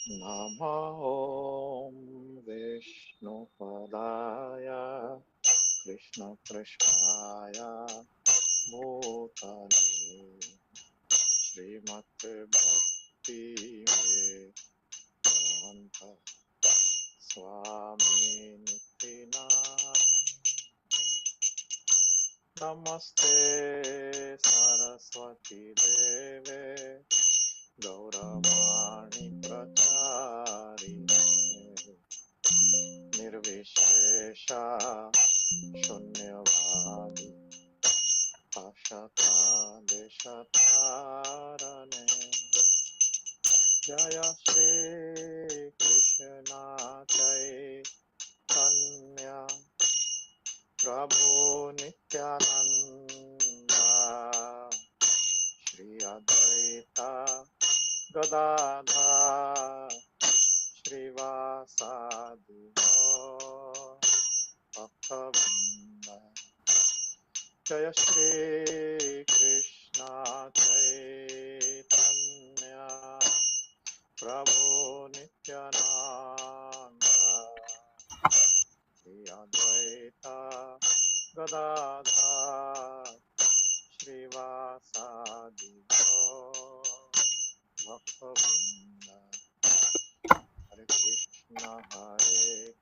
Namo Vishnu Padaya Krishna Krishnaya Bhutale Srimate Bhakti Vedanta Swami Nityananda Namaste Saraswati Deve Gauravani Pracharine Nirvishesha Shunyavadi Ashata Deshatarane Jaya Shri Krishna Chaitanya Prabhu Nityananda Shri Advaita Gadadhar Srivasadi Bhaktavinda Jaya Shri Krishna Chaitanya Prabhu Nityananda Shri Advaita Gadadhar Srivasadi Bhaktavinda Hare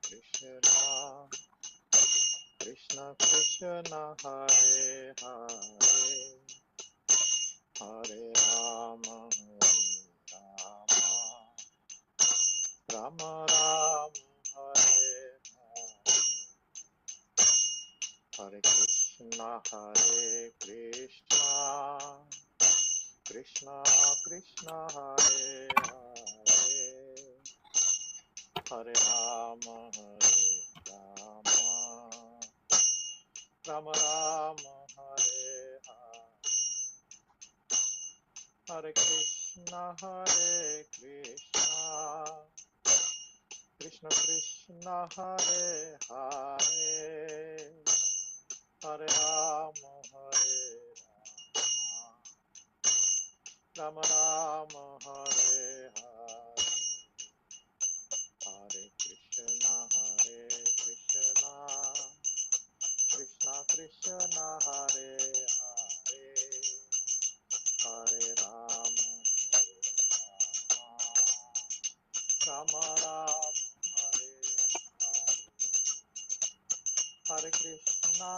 Krishna Krishna Krishna Hare Hare Hare Rama Rama Rama Hare Hare Krishna Krishna Krishna Hare Hare Hare Rama Rama Rama Hare Hare Hare Krishna Krishna Krishna Hare Hare Hare Rama Rama Rama Hare Hare Hare Krishna Krishna Krishna Hare Hare Hare Rama Rama Rama Hare Hare Hare Krishna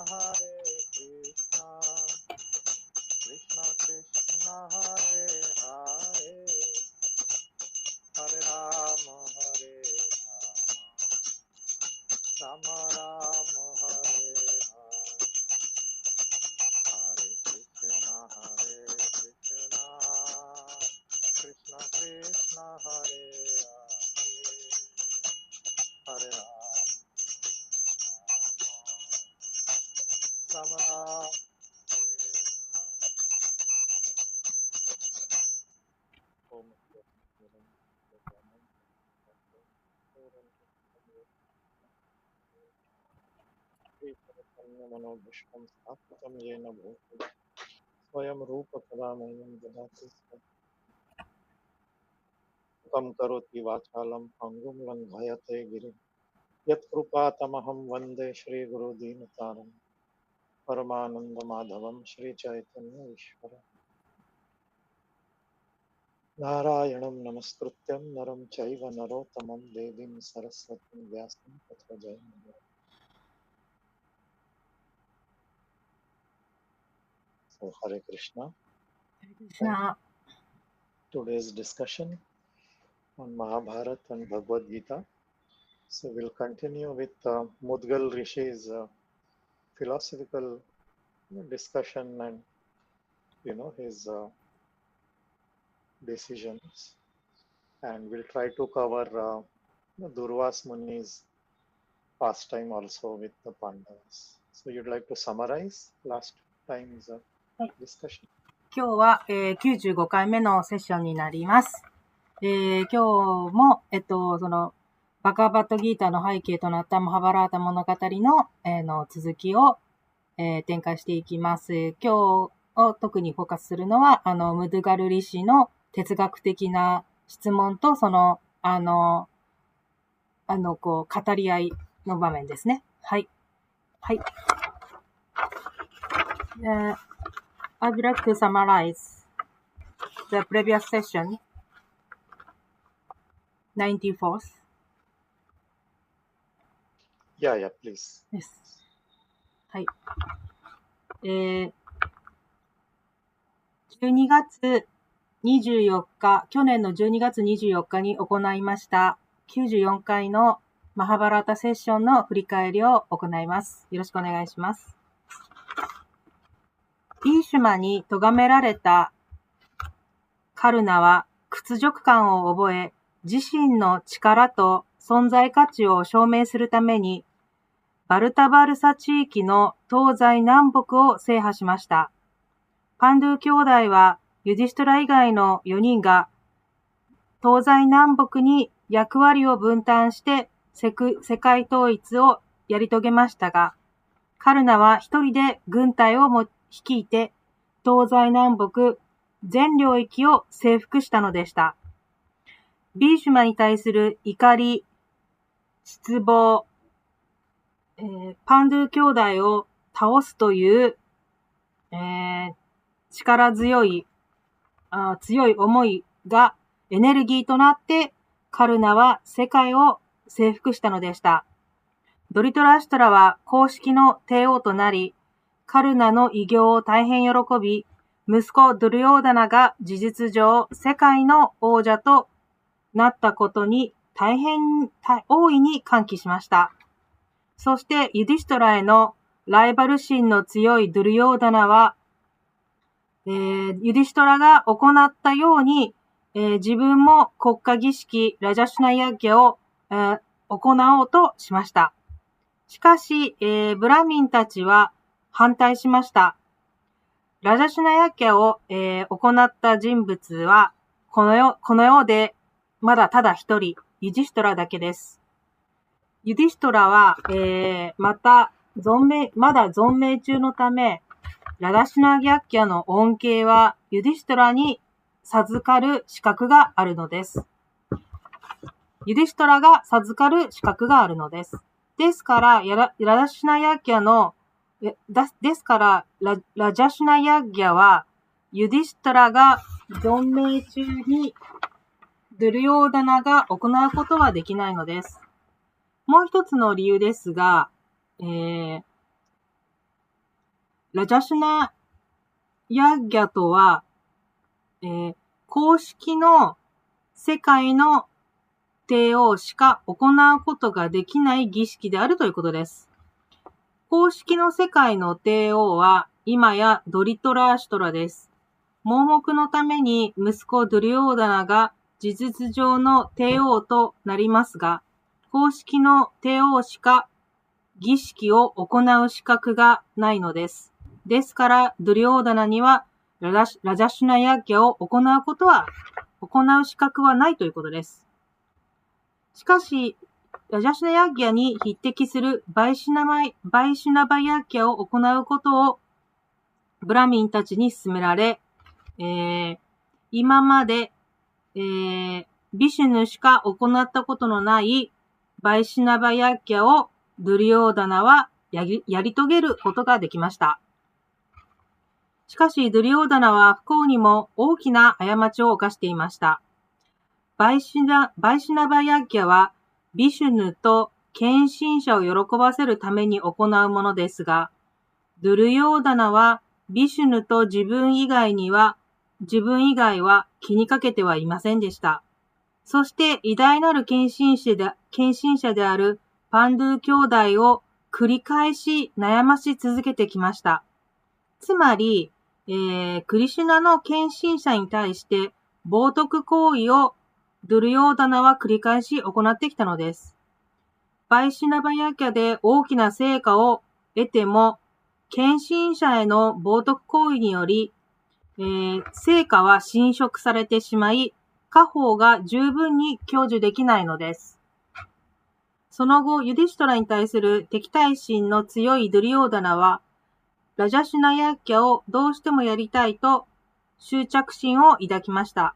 Krishna Krishna Hare Hare Hare Rama Rama Rama Hare Hare Hare Krishna Krishna Krishna Hare Hare Hare Rama Rama मनोविश्वं स्थापितं येन भूतले स्वयं रूप कदा मह्यं ददाति कं करोति वाचालं पङ्गुं लङ्घयते गिरिं यत्कृपातमहं वन्दे श्रीगुरुदीनतारं परमानन्दमाधवं श्रीचैतन्य ईश्वरं नारायणं नमस्कृत्यं नरं चैव नरोत्तमं देवीं सरस्वतीं व्यासं ततो जयमुदीरये. So Hare Krishna. Krishna. Today's discussion on Mahabharata and Bhagavad Gita. So we'll continue with Mudgal Rishi's philosophical discussion and his decisions, and we'll try to cover Durvas Muni's pastime also with the Pandavas. So you'd like to summarize last time's discussion? 今日は、95回目のセッションになります。今日も、その、バガバットギータの背景となったマハバラータ物語の、続きを、展開していきます。今日を特にフォーカスするのは、ムドゥガルリシの哲学的な質問とその語り合いの場面ですね。はい。はい。I'd like to summarize the previous session, 94th. Yeah, please. Yes. はい。12月24日、去年の12月24日に行いました94回のマハバラータセッションの振り返りを行います。よろしくお願いします。ビーシュマに咎められたカルナは屈辱感を覚え、自身の力と存在価値を証明するために、バルタバルサ地域の東西南北を制覇しました。パンドゥ兄弟はユディシュトラ以外の4人が東西南北に役割を分担して世界統一をやり遂げましたが、カルナは一人で軍隊を率いて東西南北全領域を征服したのでした。ビーシュマに対する怒り、失望、パンドゥ兄弟を倒すという、力強い思いがエネルギーとなってカルナは世界を征服したのでした。ドリトラシュトラは公式の帝王となり、カルナの偉業を大変喜び、息子ドゥルヨーダナが事実上世界の王者となったことに大いに歓喜しました。そしてユディシュトラへのライバル心の強いドゥルヨーダナは、ユディシュトラが行ったように、自分も国家儀式ラジャシュナヤッギャを、行おうとしました。しかし、ブラミンたちは反対しました。ラジャシュナヤッギャを、行った人物はこの世でまだただ一人、ユディシュトラだけです。ユディシュトラは、まだ存命中のため、ラダシュナギャッキャの恩恵はユディシュトラに授かる資格があるのです。ユディシュトラが授かる資格があるのです。ですから、ラジャシュナヤッギャは、ユディシュトラが存命中にドゥルヨーダナが行うことはできないのです。もう一つの理由ですが、ラジャシュナヤッギャとは、公式の世界の帝王しか行うことができない儀式であるということです。公式の世界の帝王は今やドリトラーシュトラです。盲目のために息子ドゥリヨーダナが事実上の帝王となりますが、公式の帝王しか儀式を行う資格がないのです。ですから、ドゥリヨーダナにはラジャシュナヤッギャを行う資格はないということです。しかし、ラジャシュナヤッギャに匹敵するバイシュナバヤッギャを行うことをブラミンたちに勧められ、今まで、ビシュヌしか行ったことのないバイシュナバヤッギャをドゥリヨーダナはやり遂げることができました。しかし、ドゥリヨーダナは不幸にも大きな過ちを犯していました。バイシュナバヤッギャは、ビシュヌと献身者を喜ばせるために行うものですが、ドゥルヨーダナはビシュヌと自分以外は気にかけてはいませんでした。そして偉大なる献身者であるパンドゥ兄弟を繰り返し悩まし続けてきました。つまり、クリシュナの献身者に対して冒涜行為をドゥルヨーダナは繰り返し行ってきたのです。バイシュナバヤッギャで大きな成果を得ても、献身者への冒涜行為により、成果は侵食されてしまい、果報が十分に享受できないのです。その後、ユディシュトラに対する敵対心の強いドゥリヨーダナは、ラジャシュナヤッギャをどうしてもやりたいと執着心を抱きました。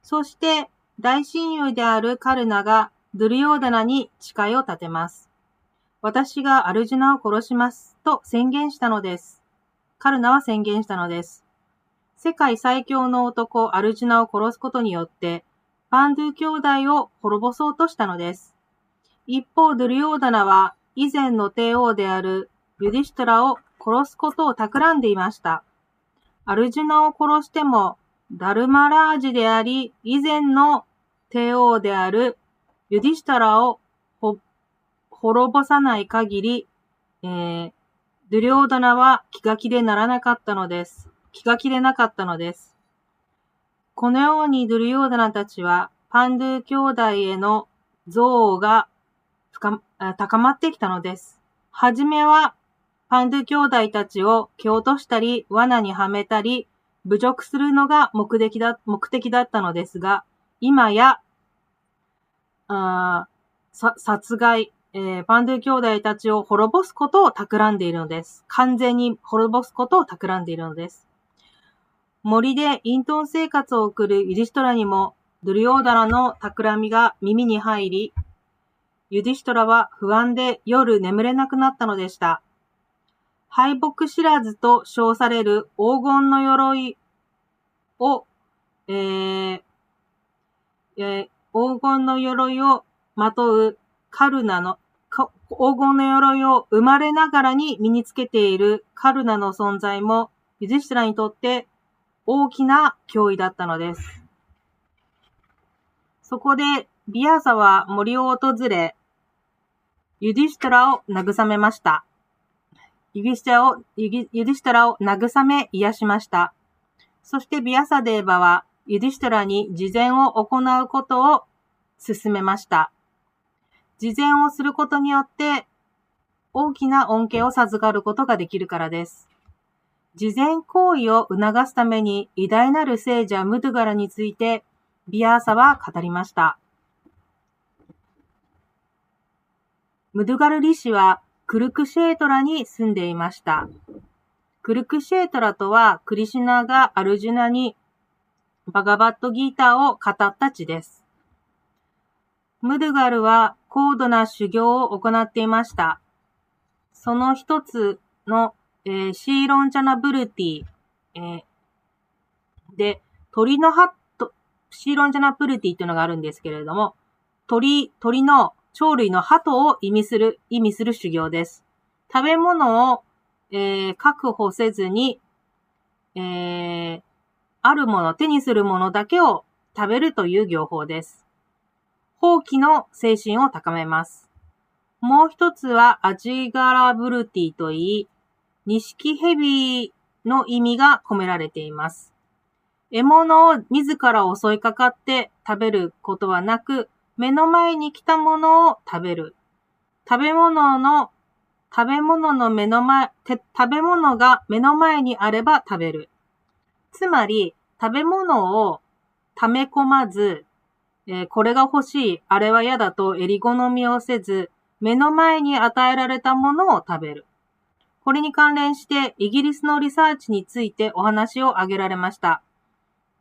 そして、大親友であるカルナがドゥルヨーダナに誓いを立てます。私がアルジュナを殺しますと宣言したのです。カルナは宣言したのです。世界最強の男アルジュナを殺すことによってパンドゥ兄弟を滅ぼそうとしたのです。一方、ドゥルヨーダナは以前の帝王であるユディシュトラを殺すことを企んでいました。アルジュナを殺してもダルマラージであり、以前の帝王であるユディシュトラを滅ぼさない限り、ドゥリョーダナは気が気でなかったのです。このようにドゥリョーダナたちはパンドゥ兄弟への憎悪が高まってきたのです。はじめはパンドゥ兄弟たちを蹴落としたり、罠にはめたり、侮辱するのが目的だったのですが、今や、殺害、パンドゥ兄弟たちを滅ぼすことを企んでいるのです。完全に滅ぼすことを企んでいるのです。森で隠遁生活を送るユディシュトラにも、ドゥリョーダナの企みが耳に入り、ユディシュトラは不安で夜眠れなくなったのでした。敗北知らずと称される黄金の鎧を、黄金の鎧をまとうカルナの、黄金の鎧を生まれながらに身につけているカルナの存在もユディシュトラにとって大きな脅威だったのです。そこでビアーサは森を訪れ、ユディシュトラを慰めました。ユディシュトラを慰め癒しました。そしてビアサデーバはユディシュトラに慈善を行うことを勧めました。慈善をすることによって大きな恩恵を授かることができるからです。慈善行為を促すために偉大なる聖者ムドゥガルについてビアーサは語りました。ムドゥガルリシはクルクシェートラに住んでいました。クルクシェートラとはクリシュナがアルジュナにバガバッドギーターを語った地です。ムドゥガルは高度な修行を行っていました。その一つの、シーロンチャナブルティ、で鳥の葉とシーロンチャナブルティというのがあるんですけれども、鳥の鳥類の鳩を意味する修行です。食べ物を、確保せずに、あるもの、手にするものだけを食べるという行法です。放棄の精神を高めます。もう一つはアジガラブルティといい、錦蛇の意味が込められています。獲物を自ら襲いかかって食べることはなく、目の前に来たものを食べる。食べ物が目の前にあれば食べる。つまり、食べ物を溜め込まず、これが欲しい、あれは嫌だと襟好みをせず、目の前に与えられたものを食べる。これに関連して、イギリスのリサーチについてお話を挙げられました。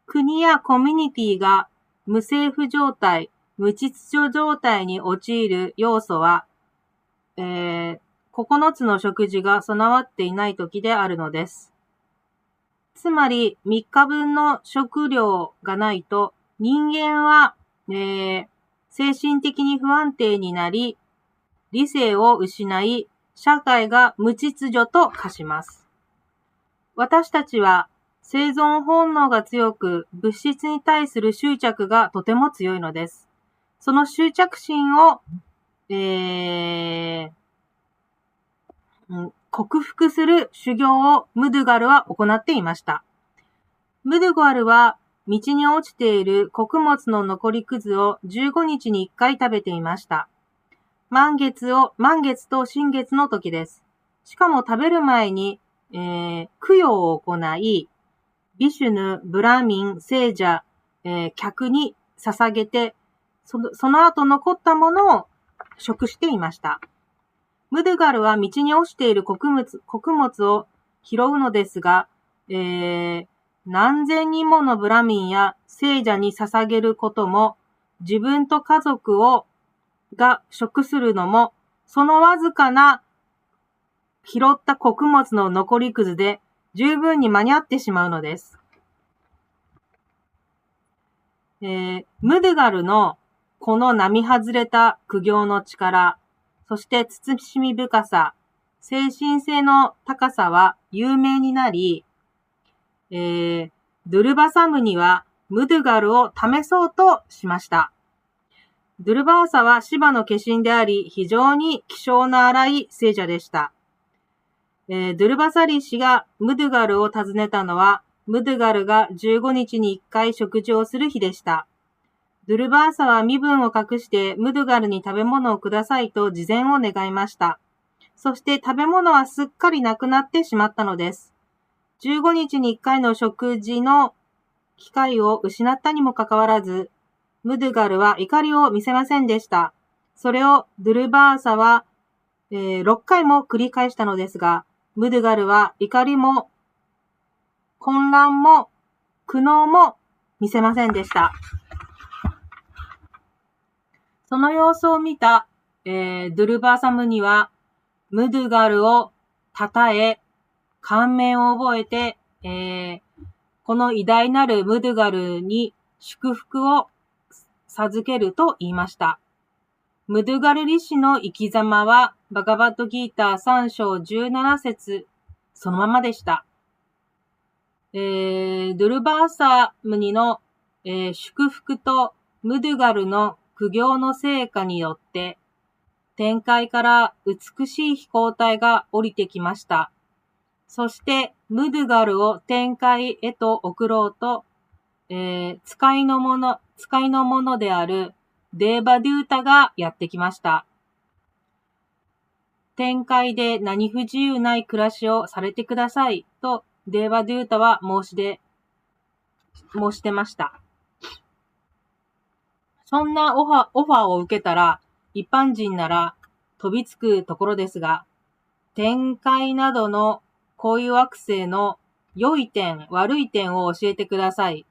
国やコミュニティが無政府状態、無秩序状態に陥る要素は、9つの食事が備わっていない時であるのです。つまり、3日分の食料がないと、人間は、精神的に不安定になり、理性を失い、社会が無秩序と化します。私たちは、生存本能が強く、物質に対する執着がとても強いのです。その執着心を、克服する修行をムドゥガルは行っていました。ムドゥガルは道に落ちている穀物の残りくずを15日に1回食べていました。満月と新月の時です。しかも食べる前に、供養を行い、ビシュヌ、ブラミン、聖者、客に捧げて、その後残ったものを食していました。ムドゥガルは道に落ちている穀物を拾うのですが、何千人ものブラミンや聖者に捧げることも自分と家族が食するのも、そのわずかな拾った穀物の残りくずで十分に間に合ってしまうのです。ムドゥガルのこの並外れた苦行の力、そして慎み深さ、精神性の高さは有名になり、ドゥルバサムニはムドゥガルを試そうとしました。ドゥルバーサはシバの化身であり、非常に気性の荒い聖者でした。ドゥルバサリ氏がムドゥガルを訪ねたのは、ムドゥガルが15日に1回食事をする日でした。ドゥルバーサは身分を隠してムドゥガルに食べ物をくださいと事前を願いました。そして食べ物はすっかりなくなってしまったのです。15日に1回の食事の機会を失ったにもかかわらず、ムドゥガルは怒りを見せませんでした。それをドゥルバーサは、6回も繰り返したのですが、ムドゥガルは怒りも混乱も苦悩も見せませんでした。その様子を見た、ドゥルバーサムには、ムドゥガルを称え、感銘を覚えて、この偉大なるムドゥガルに祝福を授けると言いました。ムドゥガルリ氏の生き様は、バガバッドギーター3章17節そのままでした。ドゥルバーサムニの、祝福とムドゥガルの苦行の成果によって、天界から美しい飛行体が降りてきました。そして、ムドゥガルを天界へと送ろうと、使いの者であるデーバデュータがやってきました。天界で何不自由ない暮らしをされてくださいとデーバデュータは申してました。そんなオファーを受けたら一般人なら飛びつくところですが、天界などのこういう惑星の良い点、悪い点を教えてください。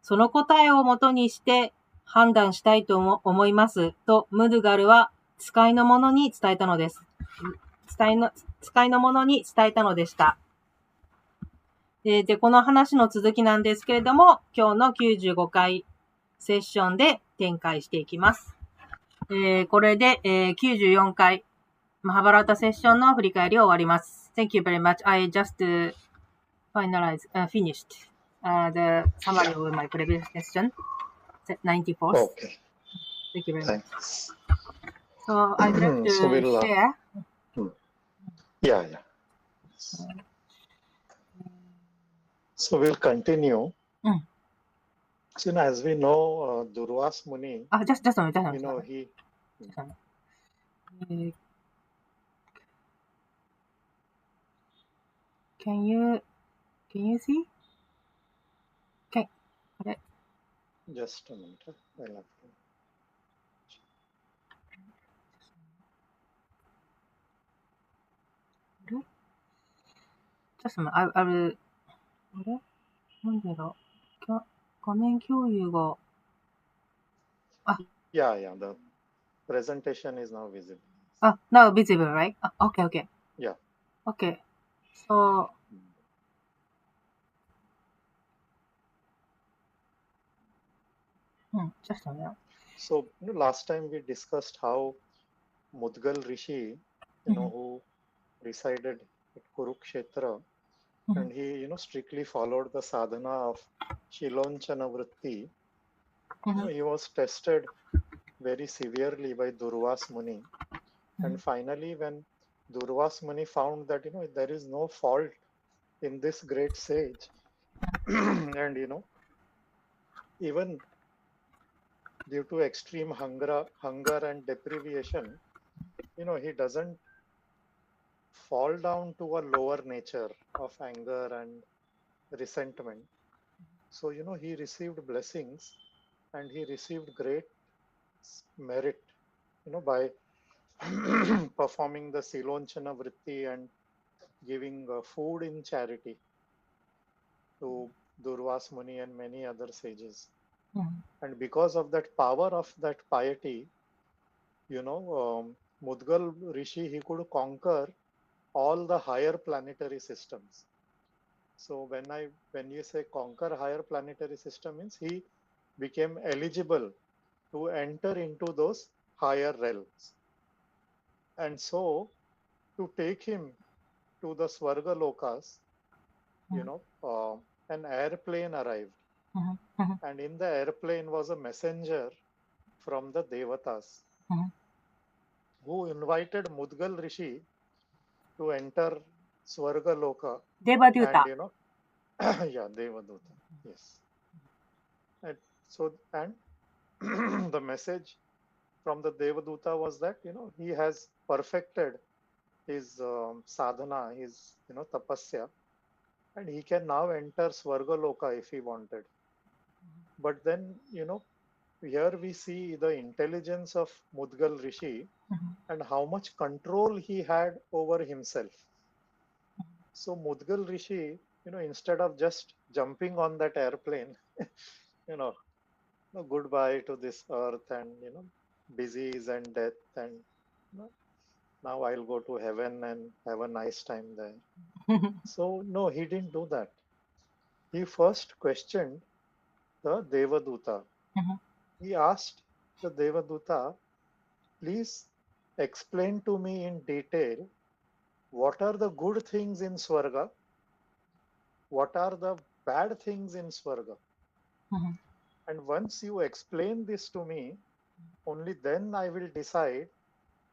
その答えをもとにして判断したいと思いますとムドゥガルは使いの者に伝えたのです。使いの者に伝えたのでした。で、この話の続きなんですけれども、今日の95回セッションで展開していきます。これで、94回マハバラタセッションの振り返りを終わります。Thank you very much. I just finished the summary of my previous session, 94th. Okay. Thank you very much. Thanks. So I'd like to So we'll, share. Yeah. So we'll continue. So as we know, Durvas Muni, just a minute. you know, he. Can you see? Okay. Just a minute. I'll have to. Just a minute. I will. あれなんでだ画面共有が。Yeah. The presentation is now visible. Now visible, right? Okay. Yeah. Okay. So. Just a minute. So last time we discussed how Mudgal Rishi, who resided at Kurukshetra, and he, strictly followed the sadhana of Shilonchana Vritti. He was tested very severely by Durvas Muni. And finally, when Durvas Muni found that, there is no fault in this great sage, and, even due to extreme hunger and deprivation, he doesn't fall down to a lower nature of anger and resentment. So, he received blessings and he received great merit, by performing the Silonchana Vritti and giving food in charity to Durvas Muni and many other sages. And because of that power of that piety, Mudgal Rishi, he could conquer all the higher planetary systems. So when you say conquer higher planetary system, means he became eligible to enter into those higher realms. And so to take him to the Swarga Lokas, an airplane arrived. And in the airplane was a messenger from the Devatas who invited Mudgal Rishi to enter Swarga Loka. Devaduta. And, yeah, Devaduta. Yes. And the message from the Devaduta was that, he has perfected his sadhana, his, tapasya, and he can now enter Swarga Loka if he wanted. But then, here we see the intelligence of Mudgal Rishi and how much control he had over himself. So Mudgal Rishi, instead of just jumping on that airplane, goodbye to this earth and, disease and death and now I'll go to heaven and have a nice time there. So no, he didn't do that. He first questioned the Devaduta. He asked the Devaduta, please explain to me in detail what are the good things in Swarga, what are the bad things in Swarga. And once you explain this to me, only then I will decide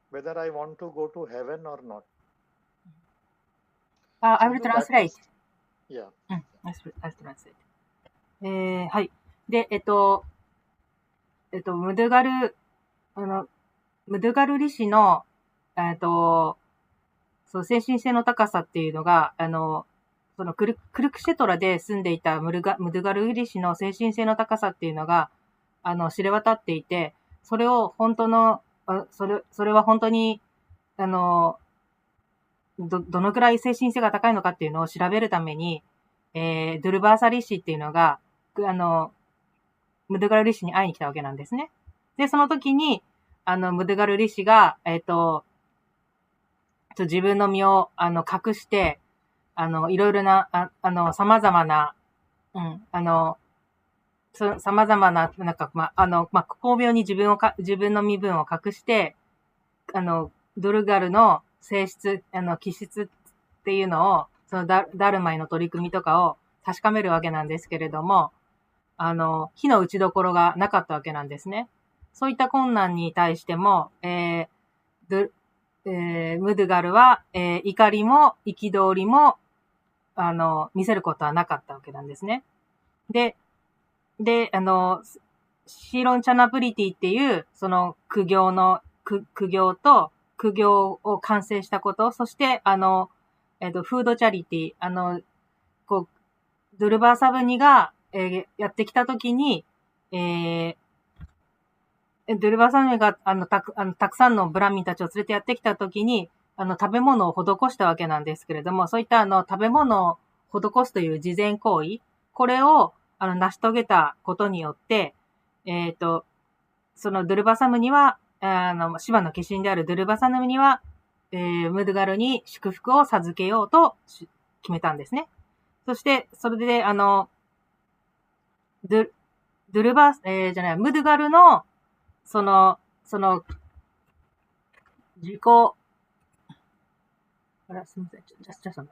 whether I want to go to heaven or not. I will translate. Yeah. I'll translate. はい。で、ムドガルリ氏の、そう精神性の高さっていうのが、そのクルクシェトラで住んでいたムドガルリ氏の精神性の高さっていうのが、知れ渡っていて、それを本当の、それは本当に、どのくらい精神性が高いのかっていうのを調べるために、ドゥルバーサリ氏っていうのが、ムドガルリ氏に会いに来たわけなんですね。で、その時に、ムドガルリ氏が、自分の身を、隠して、いろいろな、様々な、様々な、巧妙に自分の身分を隠して、ドルガルの性質、気質っていうのを、そのダルマイの取り組みとかを確かめるわけなんですけれども、火の打ちどころがなかったわけなんですね。そういった困難に対しても、ムドガルは、怒りも憤りも、見せることはなかったわけなんですね。で、シーロンチャナプリティっていう、その苦行を完成したこと、そして、フードチャリティ、ドルバーサブニが、やってきたときに、ドルバーサブニが、たくさんのブラミンたちを連れてやってきたときに、食べ物を施したわけなんですけれども、そういった食べ物を施すという慈善行為、これを、成し遂げたことによって、そのドゥルバサムには、シバの化身であるドゥルバサムには、ムドガルに祝福を授けようと決めたんですね。そして、それで、ムドガルの、その、自己、あら、すみません。just a minute.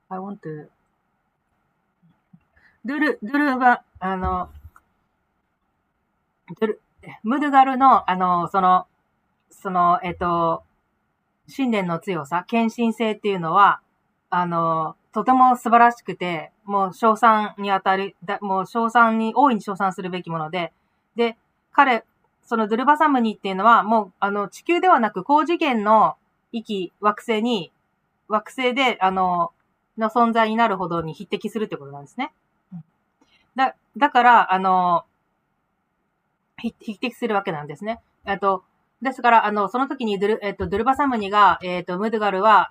I want to, ムドガルの、信念の強さ、献身性っていうのは、とても素晴らしくて、もう大いに称賛するべきもので、で、そのドゥルバサムニっていうのは、もう、地球ではなく、高次元の惑星で、の存在になるほどに匹敵するってことなんですね。だから、匹敵するわけなんですね。ですから、その時にドゥルバサムニが、ムドガルは、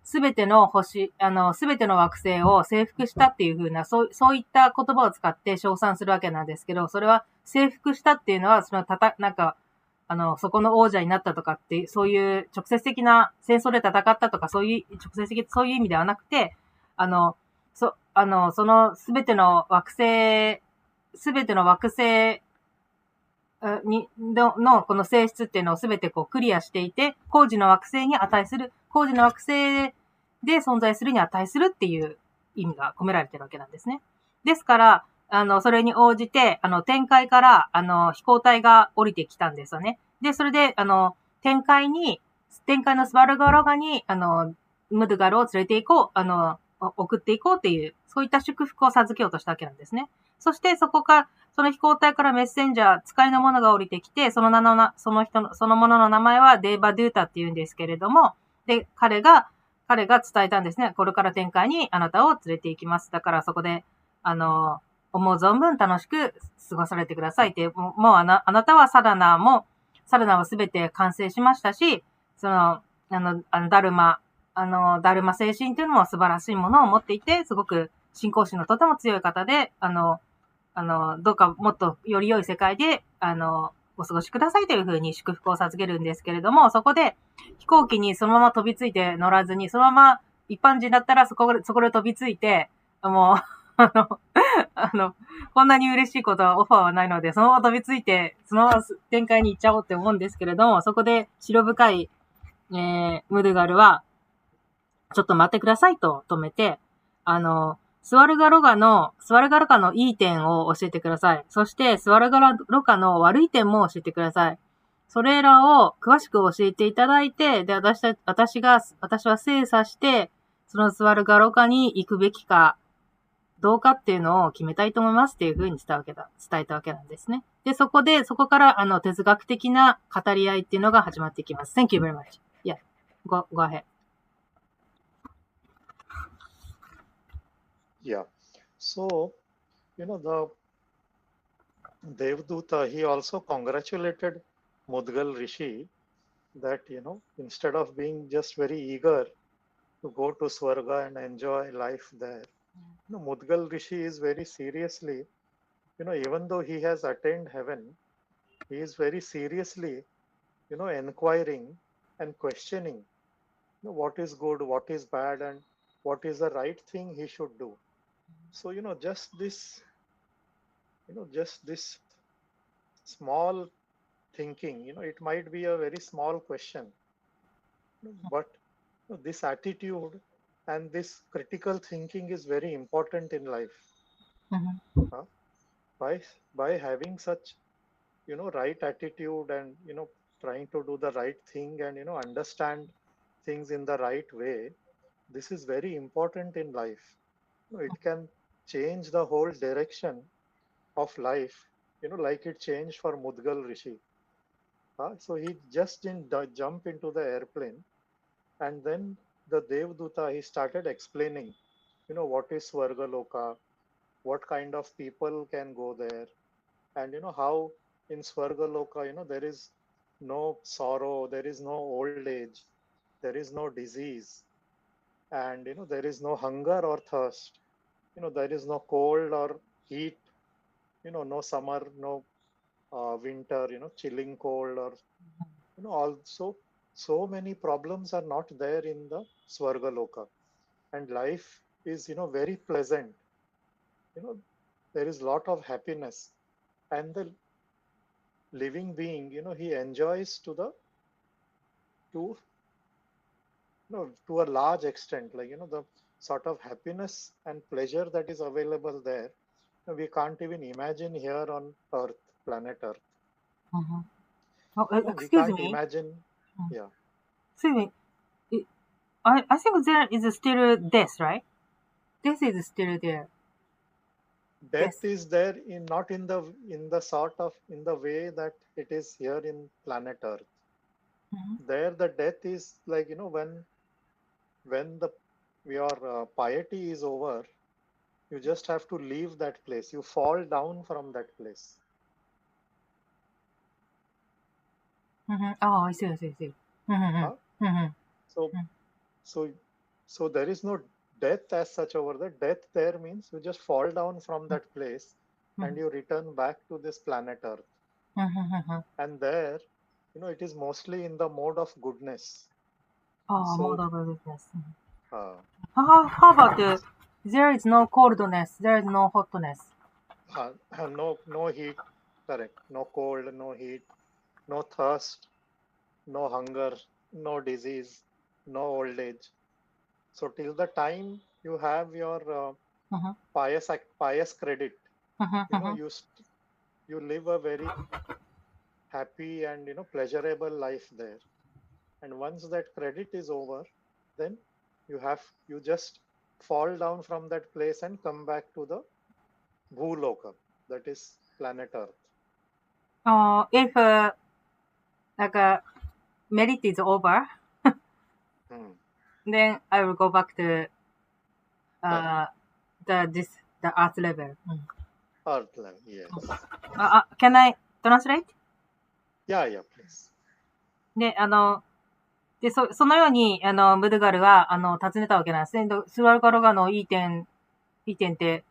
すべての星、すべての惑星を征服したっていう風な、そういった言葉を使って称賛するわけなんですけど、それは征服したっていうのは、なんか、そこの王者になったとかって、そういう直接的な戦争で戦ったとか、そういう、直接的、そういう意味ではなくて、そのすべての惑星のこの性質っていうのをすべてこうクリアしていて、工事の惑星に値する、工事の惑星で存在するに値するっていう意味が込められてるわけなんですね。ですから、それに応じて、天界から、飛行隊が降りてきたんですよね。で、それで、天界のスバルガロガに、ムドガルを連れて行こう、送っていこうっていう、そういった祝福を授けようとしたわけなんですね。そして、その飛行隊からメッセンジャー、使いの者が降りてきて、そのものの名前はデーバドゥータって言うんですけれども、で、彼が伝えたんですね。これから天界にあなたを連れて行きます。だからそこで、思う存分楽しく過ごされてくださいって、もうあなたはサラナはすべて完成しましたし、ダルマ精神というのも素晴らしいものを持っていて、すごく信仰心のとても強い方で、どうかもっとより良い世界で、お過ごしくださいというふうに祝福を授けるんですけれども、そこで飛行機にそのまま飛びついて乗らずに、そのまま一般人だったらそこで飛びついて、もう、こんなに嬉しいことはオファーはないので、そのまま飛びついて、そのまま展開に行っちゃおうって思うんですけれども、そこで白深い、ムドガルは、ちょっと待ってくださいと止めて、スワルガロカのいい点を教えてください。そして、スワルガロカの悪い点も教えてください。それらを詳しく教えていただいて、で、私は精査して、そのスワルガロカに行くべきか、どうかっていうのを決めたいと思いますっていう風に伝えたわけなんですね。で、そこから哲学的な語り合いっていうのが始まっていきます。Thank you very much. Yeah, go ahead. Yeah. So, the Devduta, he also congratulated Mudgal Rishi that, instead of being just very eager to go to Swarga and enjoy life there, Mudgal Rishi is very seriously, even though he has attained heaven, he is very seriously, inquiring and questioning, what is good, what is bad, and what is the right thing he should do. So, just this small thinking, it might be a very small question, but this attitude and this critical thinking is very important in life. Mm-hmm. By having such, right attitude and, trying to do the right thing and, understand things in the right way, this is very important in life. It can change the whole direction of life, like it changed for Mudgal Rishi. So he just didn't jump into the airplane, and then the Devduta, he started explaining, what is Swargaloka, what kind of people can go there, and how in Swargaloka, there is no sorrow, there is no old age, there is no disease, and there is no hunger or thirst, there is no cold or heat, no summer, no winter, chilling cold, or also so many problems are not there in the Swargaloka, and life is very pleasant. There is lot of happiness, and the living being, he enjoys to to a large extent, like the sort of happiness and pleasure that is available there, we can't even imagine here on Earth, planet Earth. Mm-hmm. Oh, We excuse can't me. imagine. Yeah. Excuse me. I think there is still death, right? Death is still there. Death Death. is there in not in the sort of in the way that it is here in planet Earth. Mm-hmm. There the death is like, when your piety is over, you just have to leave that place. You fall down from that place. Oh, I see, I see, I see. Huh? So, Mm. so there is no death as such over there. Death there means you just fall down from that place and you return back to this planet Earth. And there, it is mostly in the mode of goodness. Oh, So, mode of goodness. How about there is no coldness, there is no hotness. No heat, correct. No cold, no heat, no thirst, no hunger, no disease, no old age. So till the time you have your pious credit, you live a very happy and pleasurable life there. And once that credit is over, then you just fall down from that place and come back to the Bhuloka, that is planet Earth. If merit is over, then I will go back to the Earth level. Earth level, yes. Can I translate? Yeah, please. で、そのように、ムドガルは、尋ねたわけなんですね。スワルガロガのいい点って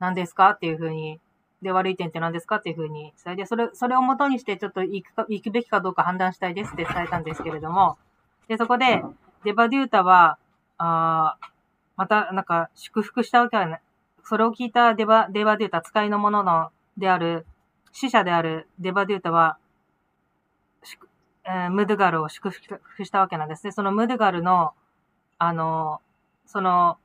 何ですかっていうふうに、で、悪い点って何ですかっていうふうに伝えて、それを元にしてちょっと行くべきかどうか判断したいですって伝えたんですけれども、で、そこで、デバデュータは、また、祝福したわけはない。それを聞いたデバデュータ、使いの者である、使者であるデバデュータは、ムドガルを祝福したわけなんですね。そのムドガルの、その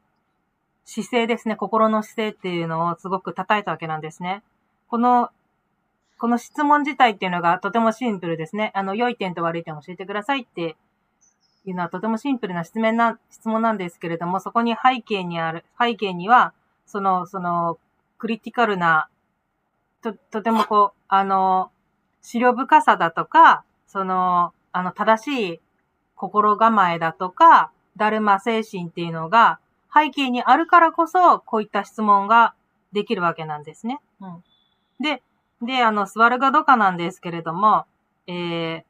姿勢ですね、心の姿勢っていうのをすごく叩いたわけなんですね。この質問自体っていうのがとてもシンプルですね。良い点と悪い点を教えてくださいっていうのはとてもシンプルな質問なんですけれども、そこに背景には、そのクリティカルな、とても思慮深さだとか、正しい心構えだとか、ダルマ精神っていうのが背景にあるからこそ、こういった質問ができるわけなんですね。で、スワルガドカなんですけれども、死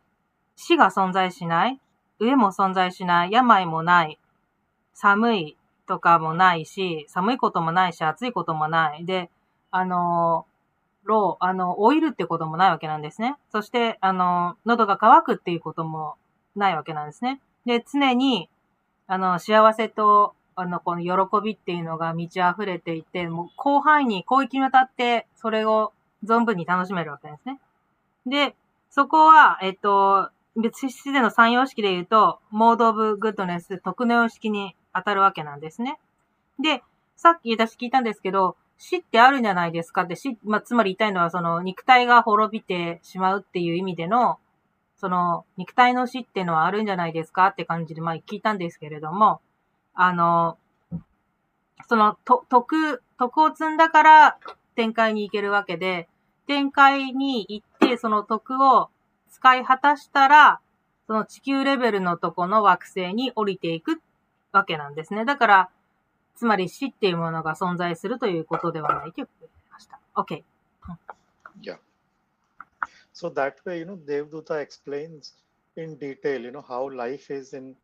が存在しない、飢えも存在しない、病もない、寒いとかもないし、寒いこともないし、暑いこともない。で、老いるってこともないわけなんですね。そして、喉が渇くっていうこともないわけなんですね。で、常に、幸せと、この喜びっていうのが満ち溢れていて、もう広範囲に、広域にわたって、それを存分に楽しめるわけですね。で、そこは、別視での三様式で言うと、モードオブグッドネス、徳の様式に当たるわけなんですね。で、さっき私聞いたんですけど、死ってあるんじゃないですかって、つまり言いたいのは、その肉体が滅びてしまうっていう意味での、その肉体の死っていうのはあるんじゃないですかって感じで、聞いたんですけれども、その徳を積んだから天界に行けるわけで、天界に行ってその徳を使い果たしたら、その地球レベルのとこの惑星に降りていくわけなんですね。だから、つまり死っていうものが存在するということではないということになりました。OK。Yeah. So that way, Devduta explains in detail, how life is in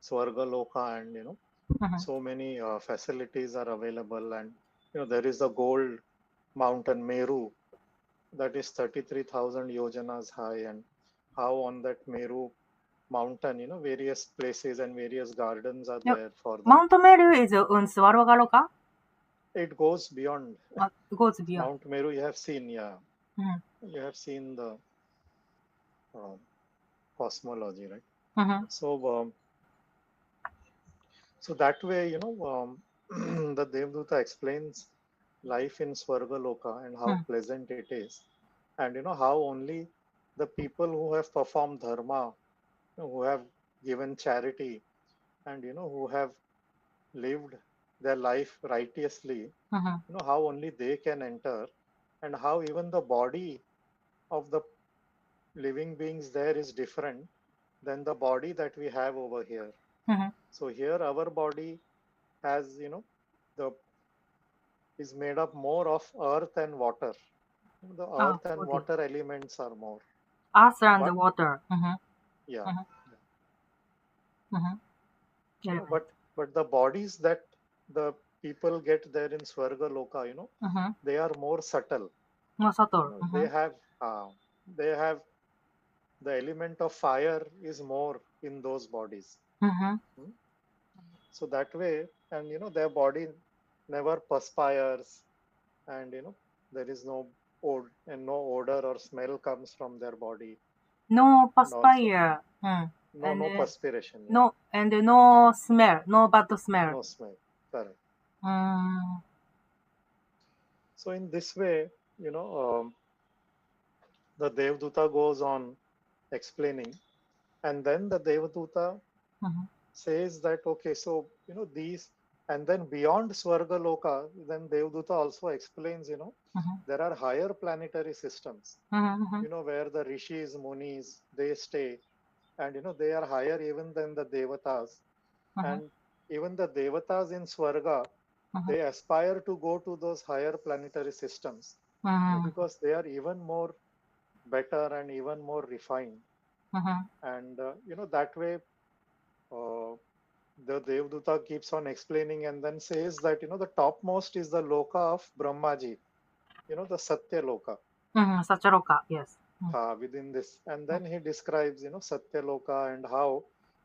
Swargaloka and, so many facilities are available and, there is a gold mountain Meru that is 33,000 yojanas high and how on that Meru mountain, various places and various gardens are there for the... Mount Meru is on Swargaloka? It goes beyond. It goes beyond. Mount Meru you have seen, yeah. You have seen the cosmology, right? So that way, the Devduta explains life in Swargaloka and how pleasant it is. And, how only the people who have performed dharma, who have given charity and, who have lived their life righteously, how only they can enter and how even the body of the living beings there is different than the body that we have over here. So here our body has, is made up more of earth and water. The earth and water elements are more. earth and But water. yeah, Yeah. but the bodies that the people get there in Swarga Loka, they are more subtle. More subtle. They have the element of fire is more in those bodies. So that way, and their body never perspires, and there is no odor or smell comes from their body. No perspire. No perspiration. No, and no smell. No bad smell. No smell. Correct. So in this way, the Devduta goes on explaining, and then the Devduta says that, okay, so these, and then beyond Swarga Loka, then Devduta also explains, there are higher planetary systems, where the rishis, munis, they stay, and they are higher even than the devatas, and even the devatas in Swarga, they aspire to go to those higher planetary systems because they are even more better and even more refined, and that way the Devduta keeps on explaining and then says that the topmost is the Loka of Brahmaji, the Satya Loka. Satya Loka, yes. Within this, and then he describes Satya Loka and how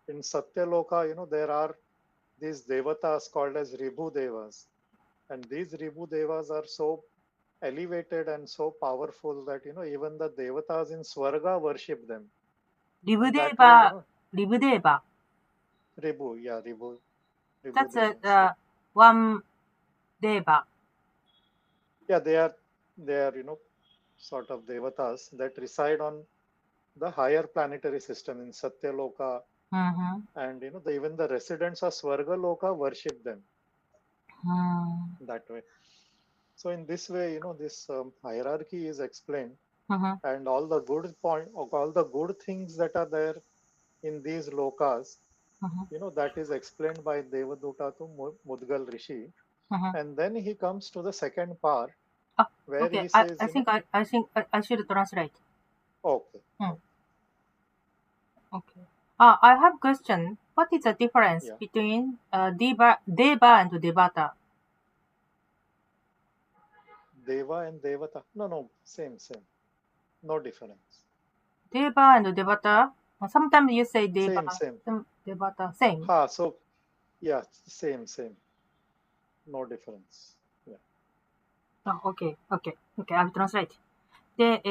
in Satya Loka there are these devatas called as Ribhu Devas, and these Ribhu Devas are so elevated and so powerful that even the devatas in Swarga worship them. Ribhu Deva. Ribhu, yeah, Ribhu. That's one Deva. Yeah, they are sort of devatas that reside on the higher planetary system in Satya Loka, and even the residents of Swarga Loka worship them that way. So in this way, this hierarchy is explained, and all the good things that are there in these lokas, that is explained by Devaduta to Mudgal Rishi, and then he comes to the second part where he says, I think I should translate. Okay. Okay. I have a question. What is the difference between Deva and Devata? Deva and Devata? No, same. No difference. Deva and Devata? Sometimes you say Deva. Same. Devata, same. So, yeah, same. No difference. Yeah. Okay, I will translate. で、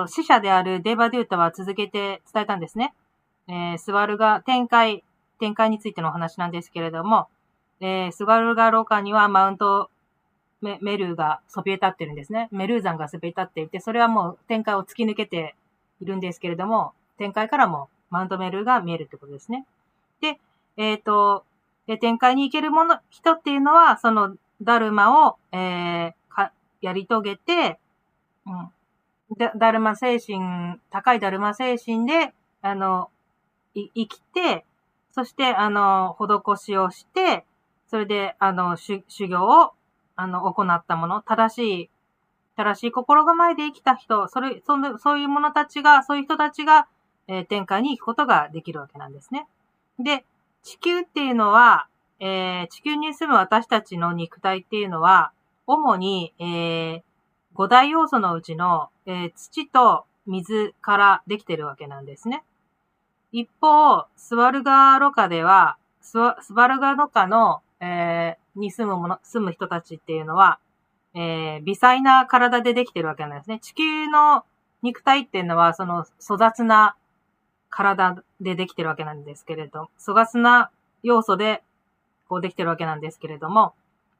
死者であるデーバデュータは続けて伝えたんですね。スワルガ、天界についてのお話なんですけれども、スワルガロカにはマウントメルーがそびえ立ってるんですね。メルー山がそびえ立っていて、それはもう天界を突き抜けているんですけれども、天界からもマウントメルーが見えるってことですね。で、天界に行ける人っていうのは、そのダルマを、やり遂げて、ダルマ精神、高いダルマ精神で、生きて、そして、施しをして、それで、修行を、行ったもの、正しい心構えで生きた人、そういう人たちが、天界に行くことができるわけなんですね。で、地球っていうのは、地球に住む私たちの肉体っていうのは、主に、5大要素のうちの、土と水からできてるわけなんですね。一方、スワルガロカでは、スワルガロカの、に住む人たちっていうのは、微細な体でできてるわけなんですね。地球の肉体っていうのは、その粗雑な体でできてるわけなんですけれど、粗雑な要素でこうできてるわけなんですけれども、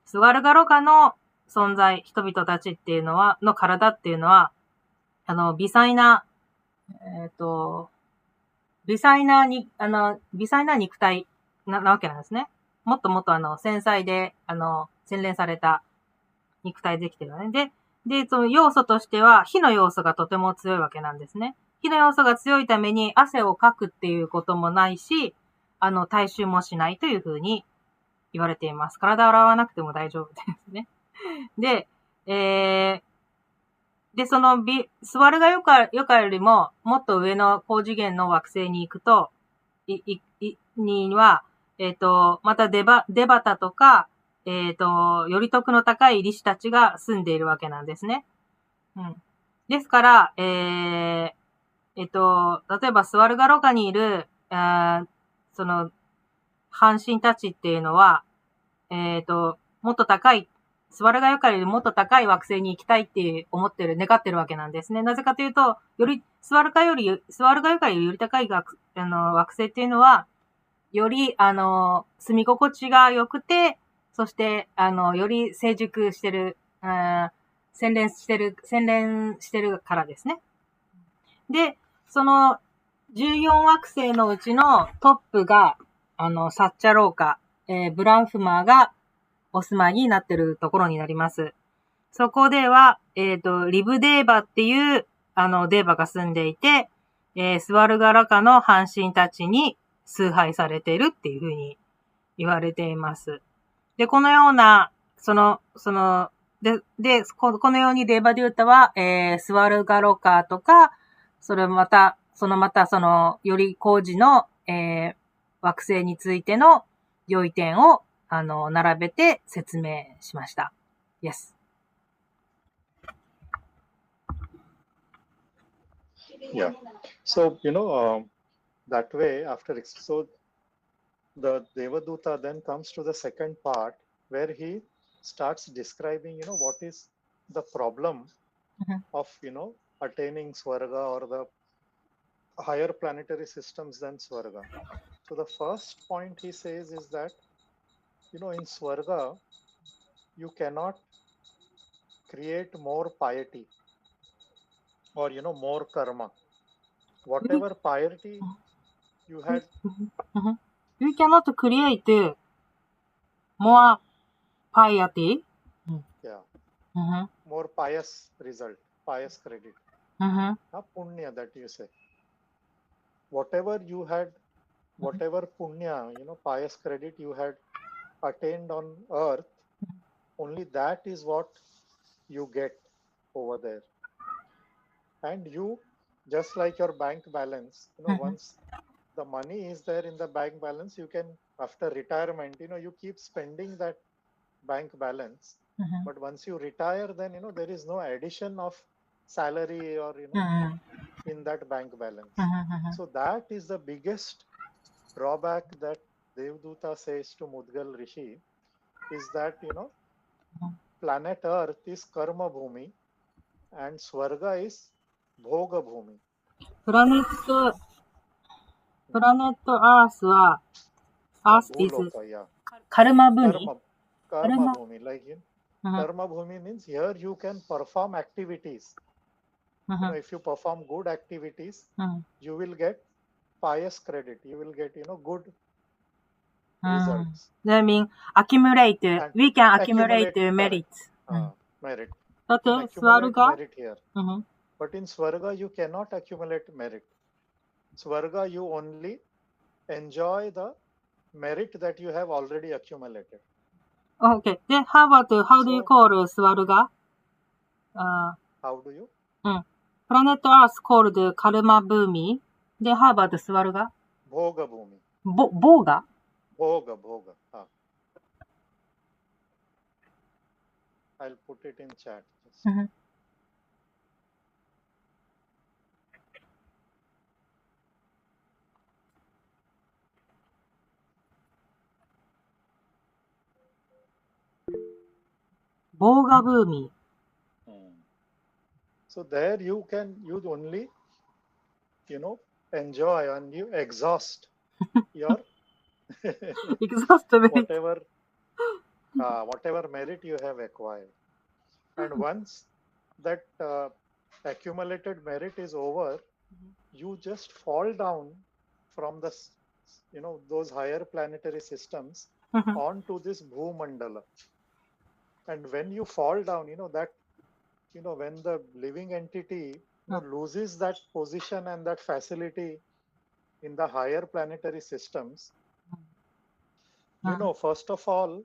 スワルガロカの存在、人々たちっていうのは、の体っていうのは、微細な肉体なわけなんですね。もっともっと繊細で、洗練された肉体できてるよね。で、その要素としては、火の要素がとても強いわけなんですね。火の要素が強いために汗をかくっていうこともないし、体臭もしないというふうに言われています。体を洗わなくても大丈夫ですね。で、で、そのスワルガヨカよりも、もっと上の高次元の惑星に行くと、には、またデバタとか、より徳の高い利子たちが住んでいるわけなんですね。うん。ですから、例えばスワルガロカにいる、その、半神たちっていうのは、もっと高い、スワルガヨカよりもっと高い惑星に行きたいって願ってるわけなんですね。なぜかというと、スワルガヨカよりより高い惑星っていうのは、より、住み心地が良くて、そして、より成熟してる、洗練してるからですね。で、その、14惑星のうちのトップが、サッチャローカ、ブランフマーがお住まいになってるところになります。そこでは、リブデーバっていう、デーバが住んでいて、スワルガラカの半神たちに崇拝されているっていうふうに言われています。で、このような、このようにデーバデュータは、スワルガロカとか、また、より高次の、惑星についての良い点を、並べて説明しました。Yes. Yeah. So, that way, so the Devaduta then comes to the second part where he starts describing, what is the problem of, attaining Swarga or the higher planetary systems than Swarga. So the first point he says is that, in Swarga, you cannot create more piety or, more karma. Whatever piety you had. You cannot create more piety. Yeah. Mm-hmm. More pious result, pious credit. Mm-hmm. Punya that you say. Whatever you had, whatever punya, pious credit you had attained on earth, only that is what you get over there. And you, just like your bank balance, once the money is there in the bank balance, you can, after retirement, you keep spending that bank balance. But once you retire, then, there is no addition of salary or, in that bank balance. So that is the biggest drawback that Devduta says to Mudgal Rishi is that, planet Earth is Karma Bhumi and Swarga is Bhoga Bhumi. プラネットアースは、Earth is カルマブーミ。Karma Bhumi, like Karma Bhumi means here you can perform activities. If you perform good activities, you will get pious credit. You will get, good results. That means accumulate. We can accumulate merits. Merit. But Swarga? Merit here. But in Swarga, you cannot accumulate merit. Swarga, you only enjoy the merit that you have already accumulated. Okay. Then how do you call Swarga? How do you? Planet Earth called Karma Bhumi. Then how about Swarga? Bhoga Bhumi. Bhoga? Bhoga. I'll put it in chat. Bhoga Bhumi. So there you only, enjoy and you exhaust your whatever merit you have acquired. And once that accumulated merit is over, you just fall down from the, those higher planetary systems onto this Bhumandala. And when you fall down, that, when the living entity loses that position and that facility in the higher planetary systems, first of all,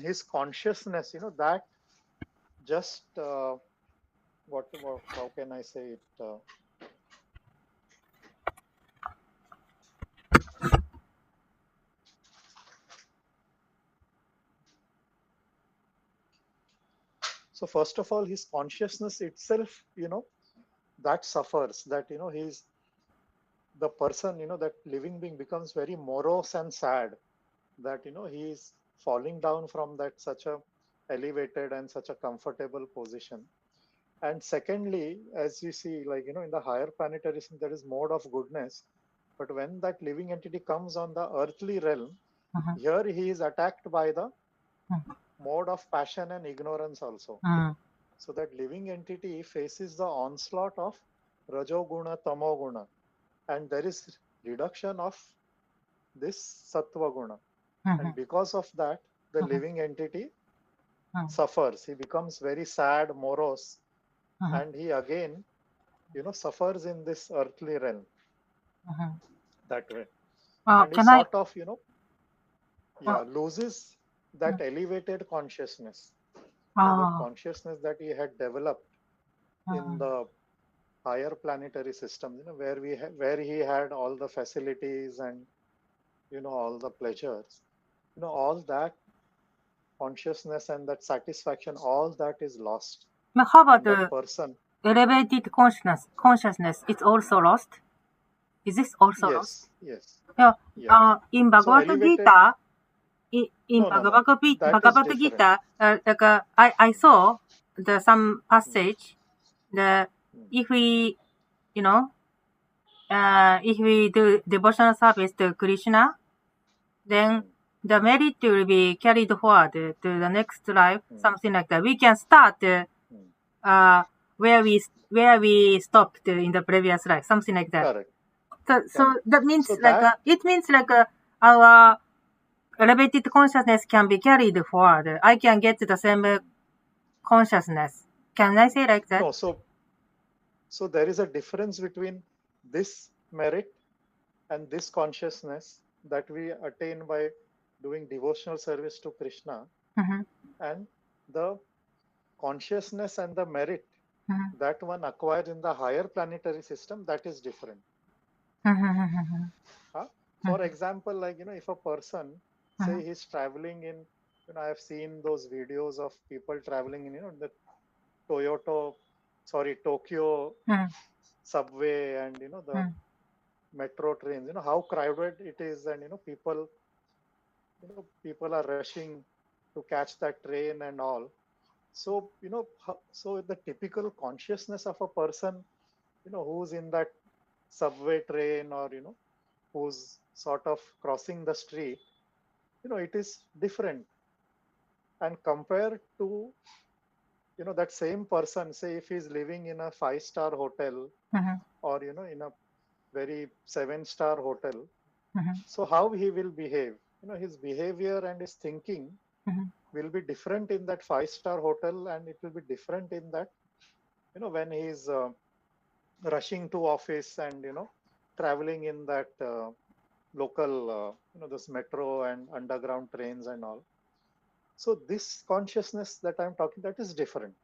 his consciousness, that just how can I say it? So first of all, his consciousness itself, that suffers, that, he's the person, that living being becomes very morose and sad, that, he is falling down from that such a elevated and such a comfortable position. And secondly, as you see, like, in the higher planetary system, there is mode of goodness. But when that living entity comes on the earthly realm, here he is attacked by the mode of passion and ignorance also. So that living entity faces the onslaught of Rajoguna, Tamoguna. And there is reduction of this Sattva Guna. And because of that, the living entity suffers. He becomes very sad, morose. And he again, suffers in this earthly realm. That way. And he sort of, loses that elevated consciousness. The consciousness that he had developed in the higher planetary system, where he had all the facilities and, all the pleasures. All that consciousness and that satisfaction, all that is lost. How about the person? Elevated consciousness? It's also lost? Is this also lost? Yes. Yeah. In Bhagavad Gita, Bhagavad Gita, I saw some passage that if we, if we do devotional service to Krishna, then the merit will be carried forward to the next life, something like that. We can start where we stopped in the previous life, something like that. Correct. So that means it means our elevated consciousness can be carried forward. I can get the same consciousness. Can I say like that? No, so there is a difference between this merit and this consciousness that we attain by doing devotional service to Krishna, and the consciousness and the merit that one acquires in the higher planetary system, that is different. For example, like, if a person, say he's traveling in, I have seen those videos of people traveling in, the Tokyo subway and, the metro trains, how crowded it is, and, people are rushing to catch that train and all. So, so the typical consciousness of a person, who's in that subway train or, who's sort of crossing the street, it is different. And compared to, that same person, say if he's living in a 5-star hotel or, in a very 7-star hotel, so how he will behave? His behavior and his thinking will be different in that 5-star hotel, and it will be different in that, when he's rushing to office and, traveling in that local, this metro and underground trains and all. So this consciousness that I'm talking, that is different.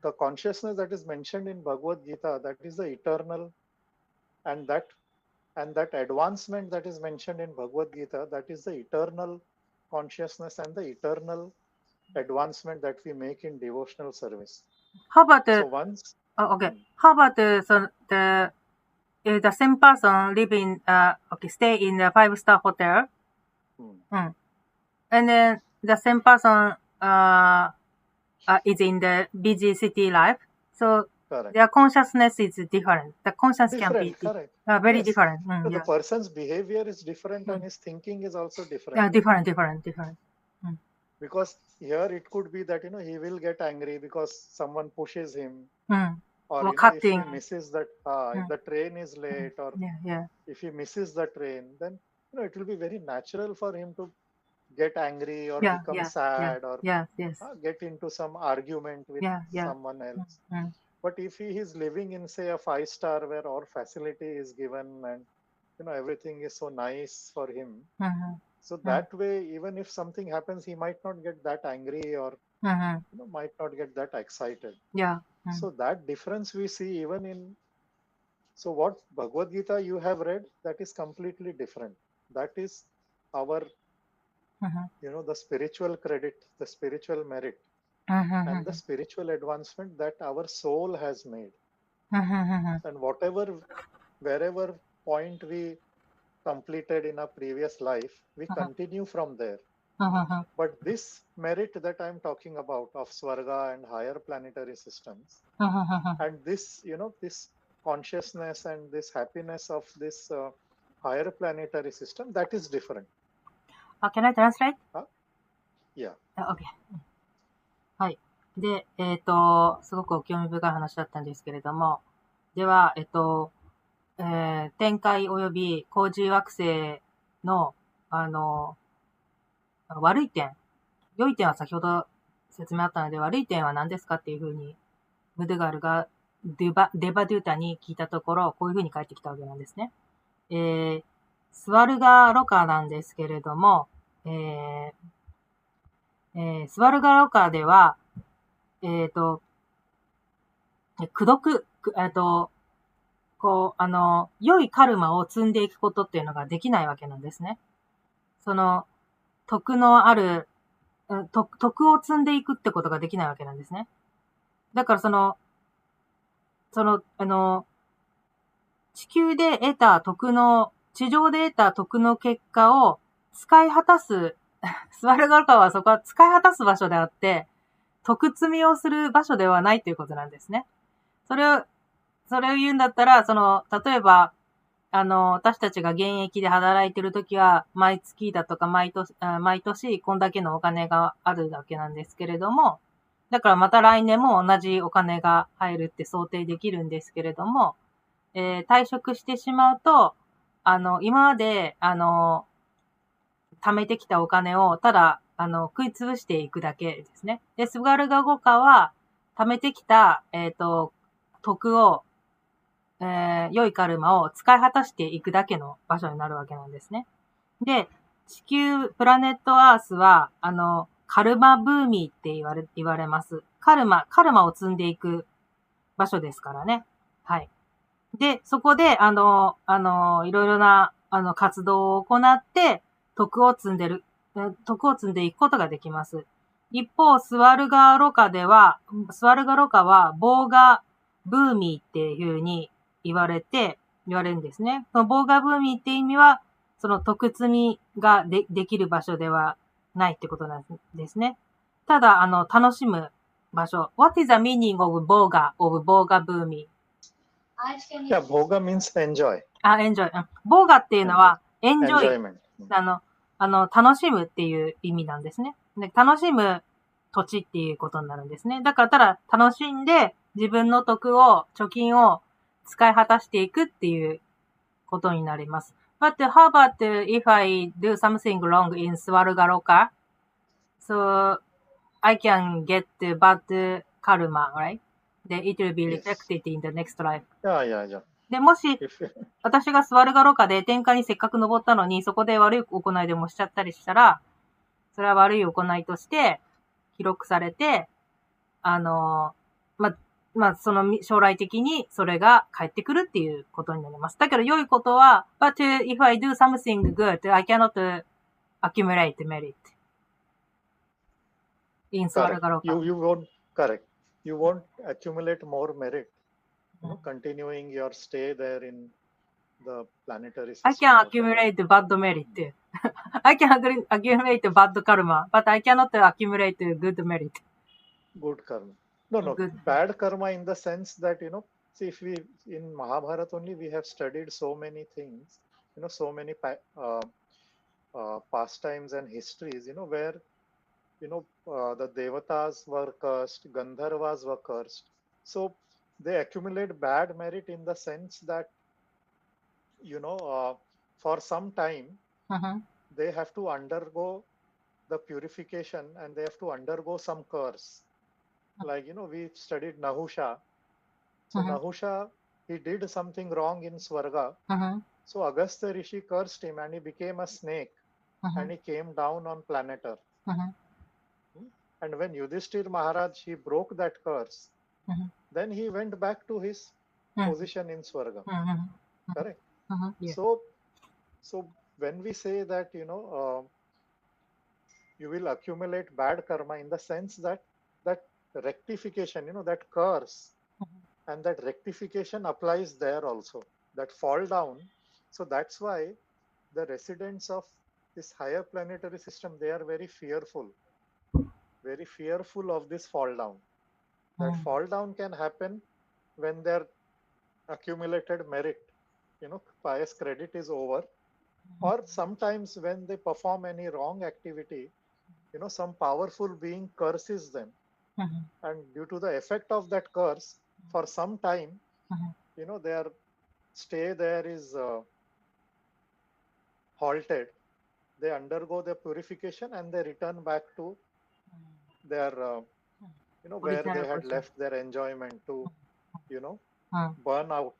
The consciousness that is mentioned in Bhagavad Gita, that is the eternal, and that advancement that is mentioned in Bhagavad Gita, that is the eternal consciousness and the eternal advancement that we make in devotional service. How about so once? How about the same person living stay in a 5-star hotel, and then the same person is in the busy city life, so correct. Their consciousness is different. The consciousness can be very different. So the person's behavior is different and his thinking is also different. Yeah, different. Because here it could be that, he will get angry because someone pushes him. Or if he misses that, if the train is late, or if he misses the train, then it will be very natural for him to get angry or become sad or get into some argument with someone else. But if he is living in, say, a 5-star where all facility is given and everything is so nice for him, so that way, even if something happens, he might not get that angry or might not get that excited. Yeah. So that difference we see even in, so what Bhagavad Gita you have read, that is completely different. That is our, the spiritual credit, the spiritual merit, and the spiritual advancement that our soul has made. And wherever point we completed in a previous life, we continue from there. But this merit that I'm talking about of Swarga and higher planetary systems, and this, this consciousness and this happiness of this higher planetary system, that is different. Can I translate? Yeah. Okay. はい。で、すごく興味深い話だったんですけれども、では、天界及び高次惑星の、悪い点、良い点は先ほど説明あったので、悪い点は何ですかっていうふうに、ムドガルがデバドゥータに聞いたところ、こういうふうに返ってきたわけなんですね。スワルガロカなんですけれども、スワルガロカでは、良いカルマを積んでいくことっていうのができないわけなんですね。その、徳のある、徳を積んでいくってことができないわけなんですね。だから地球で得た徳の、地上で得た徳の結果を使い果たす、スワルガロカはそこは使い果たす場所であって、徳積みをする場所ではないということなんですね。それを言うんだったら、例えば、私たちが現役で働いてるときは、毎月だとか毎年、こんだけのお金があるわけなんですけれども、だからまた来年も同じお金が入るって想定できるんですけれども、退職してしまうと、今まで、貯めてきたお金を、ただ、食い潰していくだけですね。で、スワルガロカは、貯めてきた、徳を、良いカルマを使い果たしていくだけの場所になるわけなんですね。で、プラネットアースは、カルマブーミーって言われます。カルマを積んでいく場所ですからね。はい。で、そこで、いろいろな、活動を行って、徳を積んでいくことができます。一方、スワルガロカは、ボーガブーミーっていう風に言われるんですね。そのボーガブーミーって意味は、その徳積みができる場所ではないってことなんですね。ただ、楽しむ場所。What is the meaning of boga boomi? Yeah, boga means enjoy. enjoy. ボーガっていうのは、enjoyment. 楽しむっていう意味なんですね。で、楽しむ土地っていうことになるんですね。だから、ただ楽しんで自分の貯金を使い果たしていくっていうことになります。But how about if I do something wrong in Swargaroka? So I can get bad karma, right? Then it will be reflected in the next life. Yeah. で、もし、私がスワルガロカで天界にせっかく登ったのに、そこで悪い行いでもしちゃったりしたら、それは悪い行いとして記録されて、その将来的にそれが返ってくるっていうことになります。だけど良いことは、but if I do something good, I cannot accumulate merit in スワルガロカ。Correct. You won't accumulate more merit. Continuing your stay there in the planetary system. I can accumulate bad merit. I can accumulate bad karma, but I cannot accumulate good merit. Good karma. No. Bad karma in the sense that, see, if we, in Mahabharata only, we have studied so many things, so many pastimes and histories, where, the Devatas were cursed, Gandharvas were cursed. So, they accumulate bad merit in the sense that, for some time, they have to undergo the purification and they have to undergo some curse. Like, we studied Nahusha. So, Nahusha, he did something wrong in Swarga. So, Agastya Rishi cursed him and he became a snake and he came down on planet Earth. And when Yudhishthir Maharaj, he broke that curse, Mhm. then he went back to his position in Swarga. Mhm. Correct? Yeah. So when we say that, you will accumulate bad karma, in the sense that rectification, that curse, and that rectification applies there also, that fall down. So that's why the residents of this higher planetary system, they are very fearful of this fall down. That fall down can happen when their accumulated merit, pious credit is over, or sometimes when they perform any wrong activity, some powerful being curses them, and due to the effect of that curse, for some time, their stay there is halted. They undergo the purification and they return back to their, where they had left their enjoyment to, burn out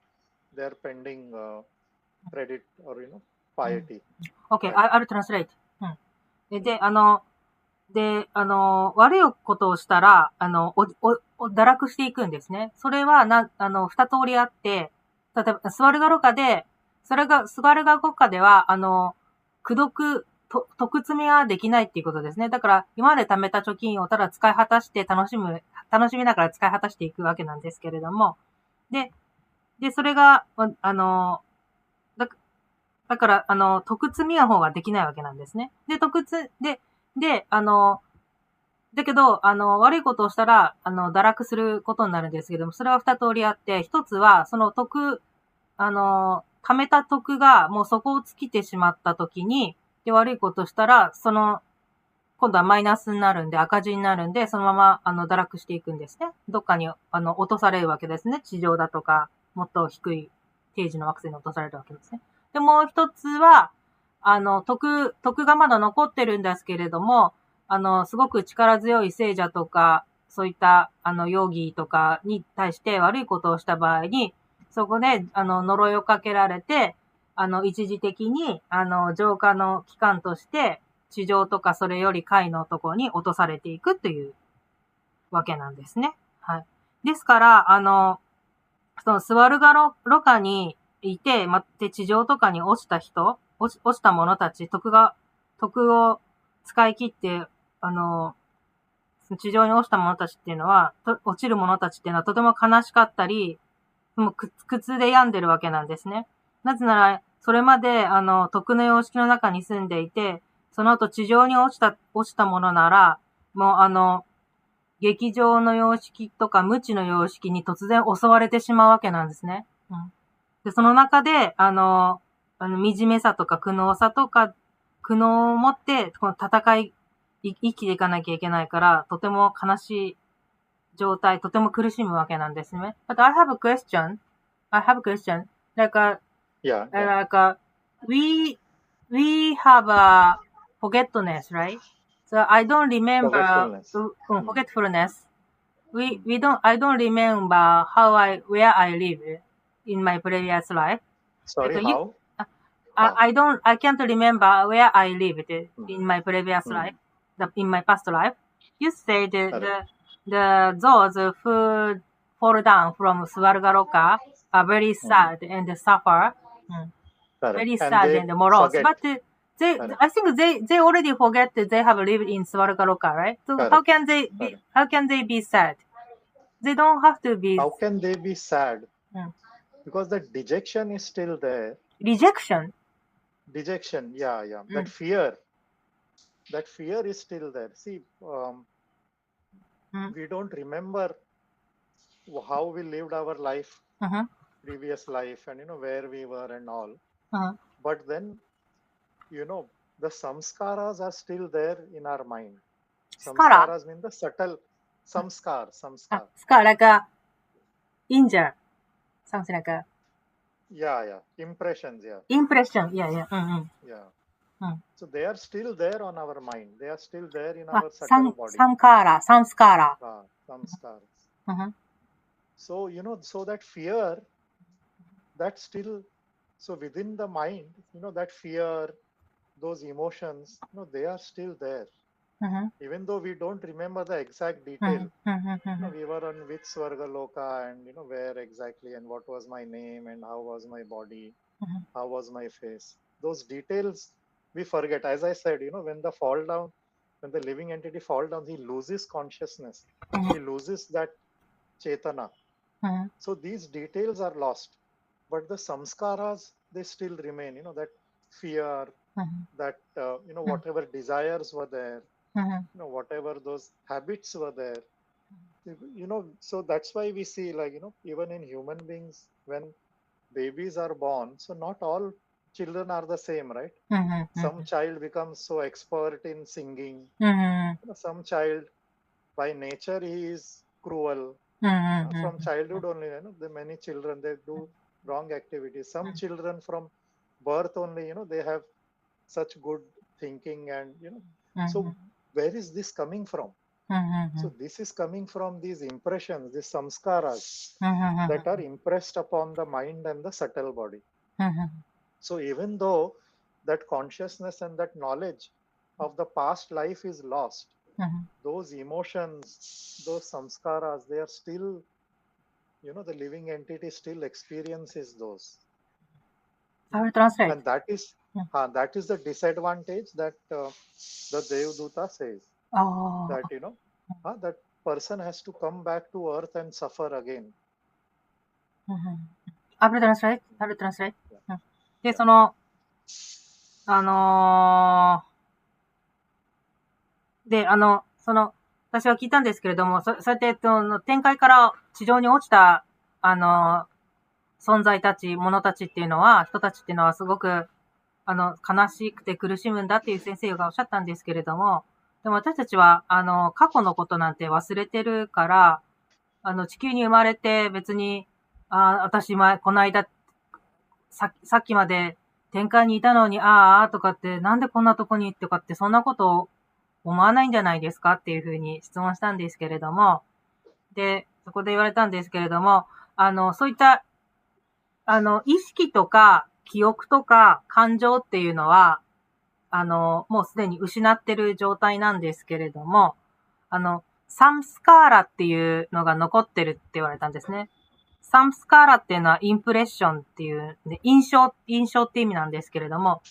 their pending credit or, piety. Okay, I'll translate. で、悪いことをしたら、堕落していくんですね。それは二通りあって、例えば、スワルガロカで、スワルガロカでは、得積みはできないっていうことですね。だから、今まで貯めた貯金をただ使い果たして楽しみながら使い果たしていくわけなんですけれども、で、それが、だから、得積みの方ができないわけなんですね。で、だけど、悪いことをしたら、堕落することになるんですけども、それは二通りあって、一つは、その貯めた得がもう底を尽きてしまった時に、で、悪いことをしたら、今度はマイナスになるんで、赤字になるんで、そのまま、堕落していくんですね。どっかに、落とされるわけですね。地上だとか、もっと低い定時の惑星に落とされるわけですね。で、もう一つは、得がまだ残ってるんですけれども、すごく力強い聖者とか、そういった、容疑とかに対して悪いことをした場合に、そこで、呪いをかけられて、一時的に、浄化の期間として、地上とかそれより下位のところに落とされていくというわけなんですね。はい。ですから、そのスワルガロカにいて、地上とかに落ちた者たち、徳を使い切って、地上に落ちた者たちっていうのは、落ちる者たちっていうのはとても悲しかったり、もう苦痛で病んでるわけなんですね。なぜなら、それまで、徳の様式の中に住んでいて、その後地上に落ちたものなら、もう劇場の様式とか無知の様式に突然襲われてしまうわけなんですね。で、その中で、惨めさとか苦悩さとか、苦悩を持って、この生きていかなきゃいけないから、とても悲しい状態、とても苦しむわけなんですね。But I have a question. We have a forgetfulness, right? So I don't remember forgetfulness. I don't remember where I live in my previous life. Sorry, how? I can't remember where I lived in my previous life, in my past life. You said those who fall down from Swargaloka are very sad and suffer. Very sad and morose. But I think they already forget that they have lived in Swargaloka, right? So how can they be sad? They don't have to be. How can they be sad? Because the dejection is still there. Dejection, yeah. That fear is still there. See, we don't remember how we lived our life, previous life, and where we were and all. But then, the samskaras are still there in our mind. Samskaras mean the subtle samskar. Scar like a injure, something like a. Yeah. Impressions, yeah. Impression, yeah. Yeah. So they are still there on our mind. They are still there in our subtle body. Samskara. Samskaras. So, so that fear, that still, so within the mind, that fear, those emotions, they are still there. Even though we don't remember the exact detail, we were on which Swarga Loka and where exactly and what was my name and how was my body, how was my face. Those details we forget. As I said, when the living entity fall down, he loses consciousness. He loses that chetana. So these details are lost, but the samskaras, they still remain. That fear, that whatever desires were there, whatever those habits were there, so that's why we see, like, even in human beings, when babies are born, so not all children are the same, right? Some child becomes so expert in singing. Some child, by nature, he is cruel. From childhood only, the many children, they do wrong activities. Some children from birth only, they have such good thinking and, so where is this coming from? So this is coming from these impressions, these samskaras that are impressed upon the mind and the subtle body. So even though that consciousness and that knowledge of the past life is lost, those emotions, those samskaras, they are still, the living entity still experiences those. I will translate. And that is the disadvantage that the Devduta says. That, that person has to come back to earth and suffer again. I will translate.で、私は聞いたんですけれども、そうやって、天界から地上に落ちた、存在たち、者たちっていうのは、人たちっていうのはすごく、悲しくて苦しむんだっていう先生がおっしゃったんですけれども、でも私たちは、過去のことなんて忘れてるから、地球に生まれて別に、私この間、さっきまで天界にいたのに、とかって、なんでこんなとこにとかって、そんなことを思わないんじゃないですかっていうふうに質問したんですけれども、で、そこで言われたんですけれども、そういった、意識とか、記憶とか、感情っていうのは、もうすでに失ってる状態なんですけれども、サムスカーラっていうのが残ってるって言われたんですね。サムスカーラっていうのはインプレッションっていう、ね、印象って意味なんですけれども、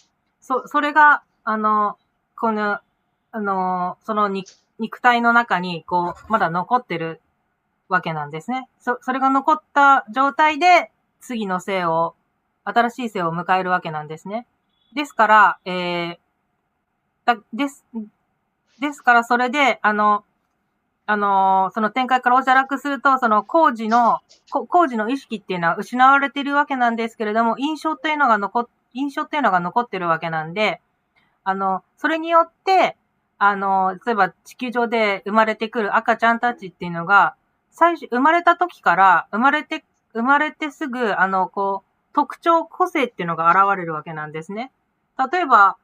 それが、その肉体の中に、まだ残ってるわけなんですね。それが残った状態で、次の生を、新しい生を迎えるわけなんですね。ですから、ですから、それで、その展開からお堕落すると、その工事の意識っていうのは失われているわけなんですけれども、印象っていうのが残ってるわけなんで、それによって、例えば地球上で生まれてくる赤ちゃんたちっていうのが、生まれた時から、生まれてすぐ、特徴、個性っていうのが現れるわけなんですね。例えば、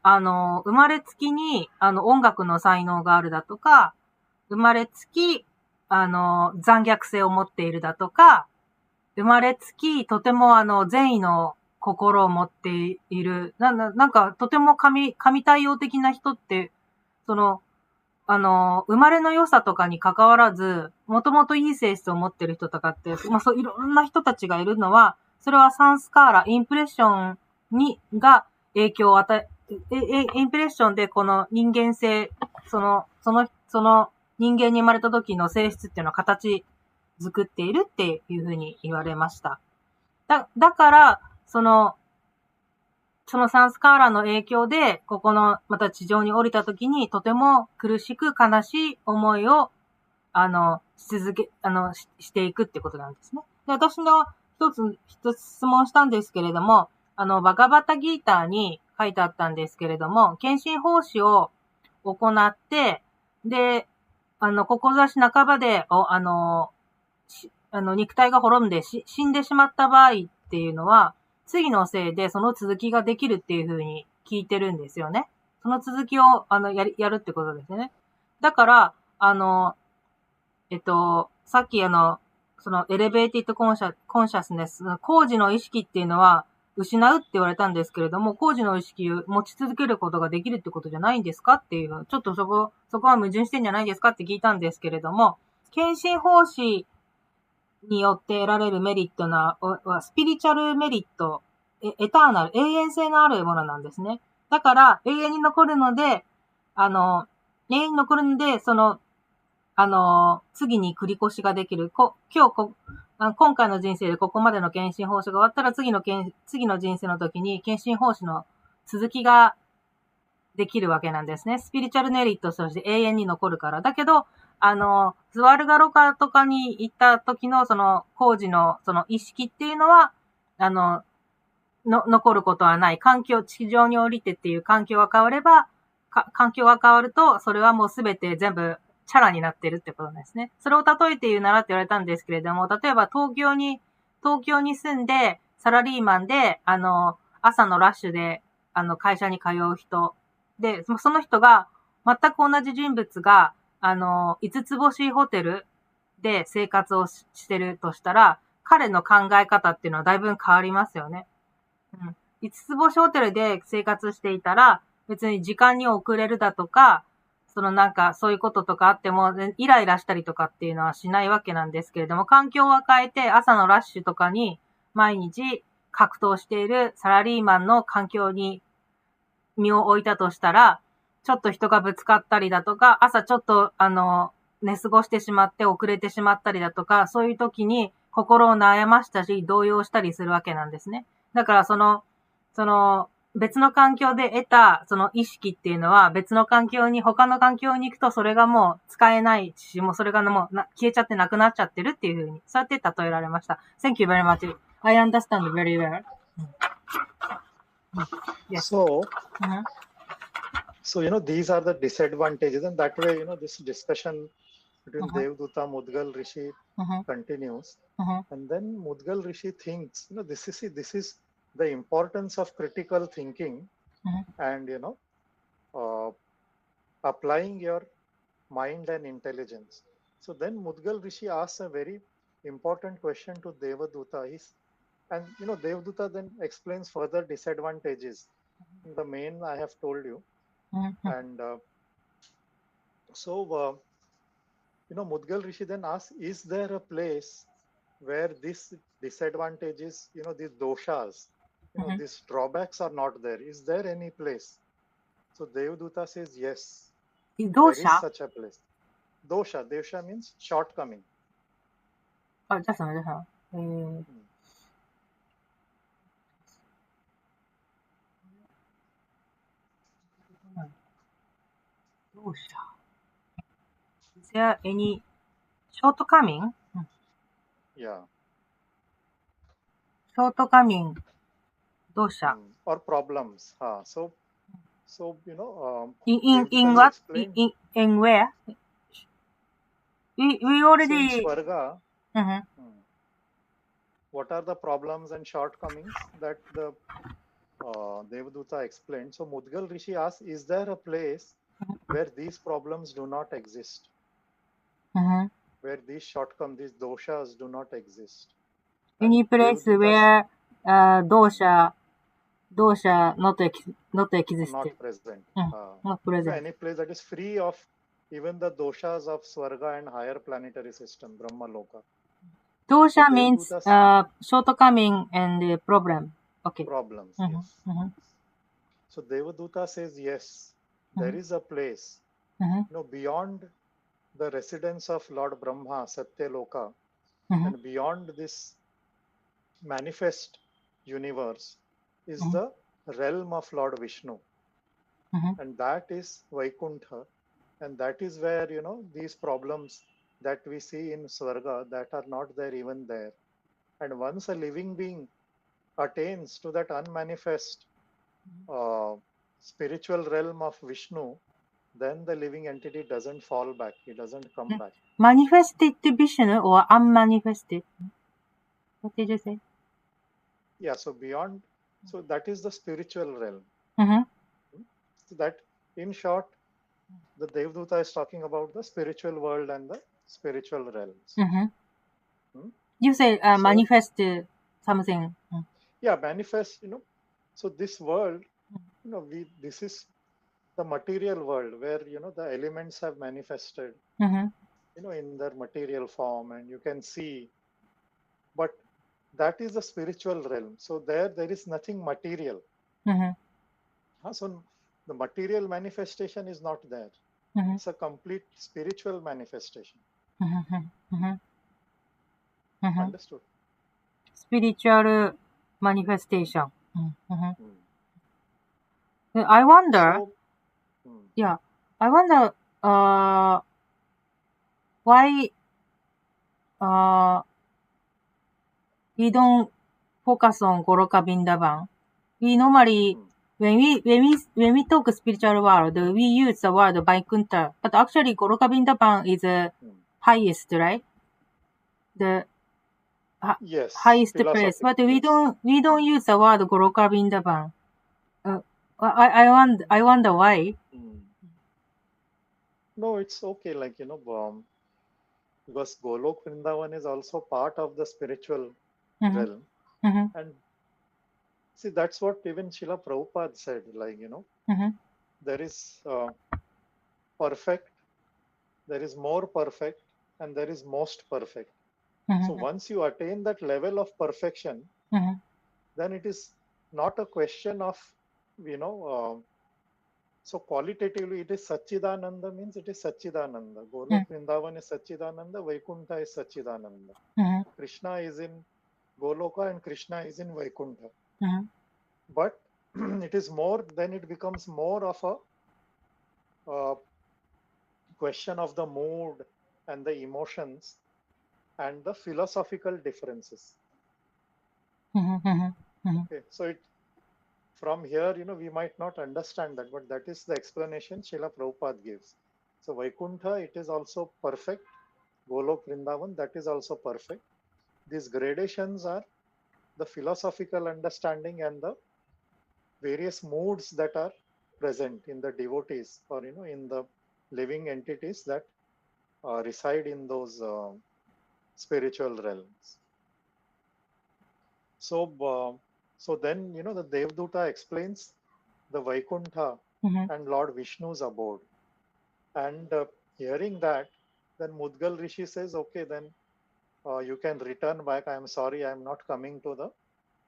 生まれつきに、音楽の才能があるだとか、生まれつき、残虐性を持っているだとか、生まれつき、とても善意の心を持っている、なんか、とても神対応的な人って、生まれの良さとかに関わらず、もともといい性質を持っている人とかって、いろんな人たちがいるのは、それはサンスカーラ、インプレッションが影響を与え、インプレッションでこの人間性、その人間に生まれた時の性質っていうのを形作っているっていうふうに言われました。だから、そのサンスカーラの影響で、ここの、また地上に降りた時に、とても苦しく悲しい思いを、していくってことなんですね。で、私の一つ質問したんですけれども、バガバタギーターに書いてあったんですけれども、献身奉仕を行って、で、志半ばで、肉体が滅んで死んでしまった場合っていうのは、次の生でその続きができるっていう風に聞いてるんですよね。その続きを、やるってことですね。だから、さっきそのエレベーティッドコンシャスネス、工事の意識っていうのは失うって言われたんですけれども、工事の意識を持ち続けることができるってことじゃないんですかっていう、ちょっとそこは矛盾してんじゃないですかって聞いたんですけれども、献身奉仕によって得られるメリットは、スピリチュアルメリット、エターナル、永遠性のあるものなんですね。だから、永遠に残るので、次に繰り越しができる。今回の人生でここまでの献身奉仕が終わったら、次の人生の時に献身奉仕の続きができるわけなんですね。スピリチュアルメリットとして永遠に残るから。だけど、ズワルガロカとかに行った時のその工事のその意識っていうのは、残ることはない。地上に降りてっていう環境が変われば、環境が変わると、それはもうすべて全部チャラになってるってことですね。それを例えて言うならって言われたんですけれども、例えば東京に住んで、サラリーマンで、朝のラッシュで、会社に通う人。で、その人が、全く同じ人物が、5つ星ホテルで生活をしてるとしたら、彼の考え方っていうのはだいぶ変わりますよね。5つ星ホテルで生活していたら、別に時間に遅れるだとか、そういうこととかあっても、イライラしたりとかっていうのはしないわけなんですけれども、環境を変えて朝のラッシュとかに毎日格闘しているサラリーマンの環境に身を置いたとしたら、ちょっと人がぶつかったりだとか、朝ちょっと寝過ごしてしまって遅れてしまったりだとか、そういう時に心を悩ましたし、動揺したりするわけなんですね。だから別の環境で得たその意識っていうのは他の環境に行くとそれがもう使えないし、もうそれがもう消えちゃってなくなっちゃってるっていう風に、そうやって例えられました。Thank you very much. I understand very well. Yes. So, these are the disadvantages, and that way, this discussion between Devduta, Mudgal Rishi continues. And then Mudgal Rishi thinks, this is the importance of critical thinking and, applying your mind and intelligence. So then Mudgal Rishi asks a very important question to Devaduta. And Devduta then explains further disadvantages. The main I have told you. And Mudgal Rishi then asks, is there a place where these disadvantages, these doshas, these drawbacks are not there? Is there any place? So Devduta says yes. There is such a place. Dosha means shortcoming. Just a minute. Dosha. Is there any shortcoming? Yeah. Shortcoming. Dosha. Or problems. So in what? In where? We already. So in Swarga, what are the problems and shortcomings that the Devduta explained? So Mudgal Rishi asks, is there a place where these problems do not exist? Where these shortcomings, these doshas do not exist? Any place where dosha not exist? Not present. Not present. So any place that is free of even the doshas of Swarga and higher planetary system, Brahma Loka. Dosha so means shortcoming and problem. Okay. Problems, yes. So Devaduta says yes, there is a place, beyond the residence of Lord Brahma, Satya Loka, and beyond this manifest universe is the realm of Lord Vishnu. And that is Vaikuntha. And that is where, these problems that we see in Swarga that are not there even there. And once a living being attains to that unmanifest spiritual realm of Vishnu, then the living entity doesn't fall back. He doesn't come back. Manifested Vishnu or unmanifested? What did you say? Yeah, so beyond, so that is the spiritual realm. So that, in short, the Devduta is talking about the spiritual world and the spiritual realms. You say manifest something. manifest, so this world, this is the material world where, the elements have manifested, in their material form, and you can see, but that is a spiritual realm. So there is nothing material. So the material manifestation is not there. It's a complete spiritual manifestation. Understood? Spiritual manifestation. I wonder, I wonder why we don't focus on Goloka Vrindavan. We normally, when we talk spiritual world, we use the word Vaikuntha, but actually Goloka Vrindavan is the highest, right? The Yes, highest place, but we don't use the word Goloka Vrindavan. I wonder why. No, it's okay, because Golok Vrindavan is also part of the spiritual realm. And see, that's what even Srila Prabhupada said, there is perfect, there is more perfect, and there is most perfect. So once you attain that level of perfection, then it is not a question of, so qualitatively it is Satchidananda, means it is Satchidananda. Golok Vrindavan is Satchidananda, Vaikuntha is Satchidananda. Krishna is in Goloka and Krishna is in Vaikuntha. But it is more, then it becomes more of a question of the mood and the emotions and the philosophical differences. Okay, so from here, we might not understand that, but that is the explanation Srila Prabhupada gives. So Vaikuntha, it is also perfect. Golok Vrindavan, that is also perfect. These gradations are the philosophical understanding and the various moods that are present in the devotees or, in the living entities that reside in those spiritual realms. So then, the Devduta explains the Vaikuntha and Lord Vishnu's abode. And hearing that, then Mudgal Rishi says, okay, then you can return back. I am sorry, I am not coming to the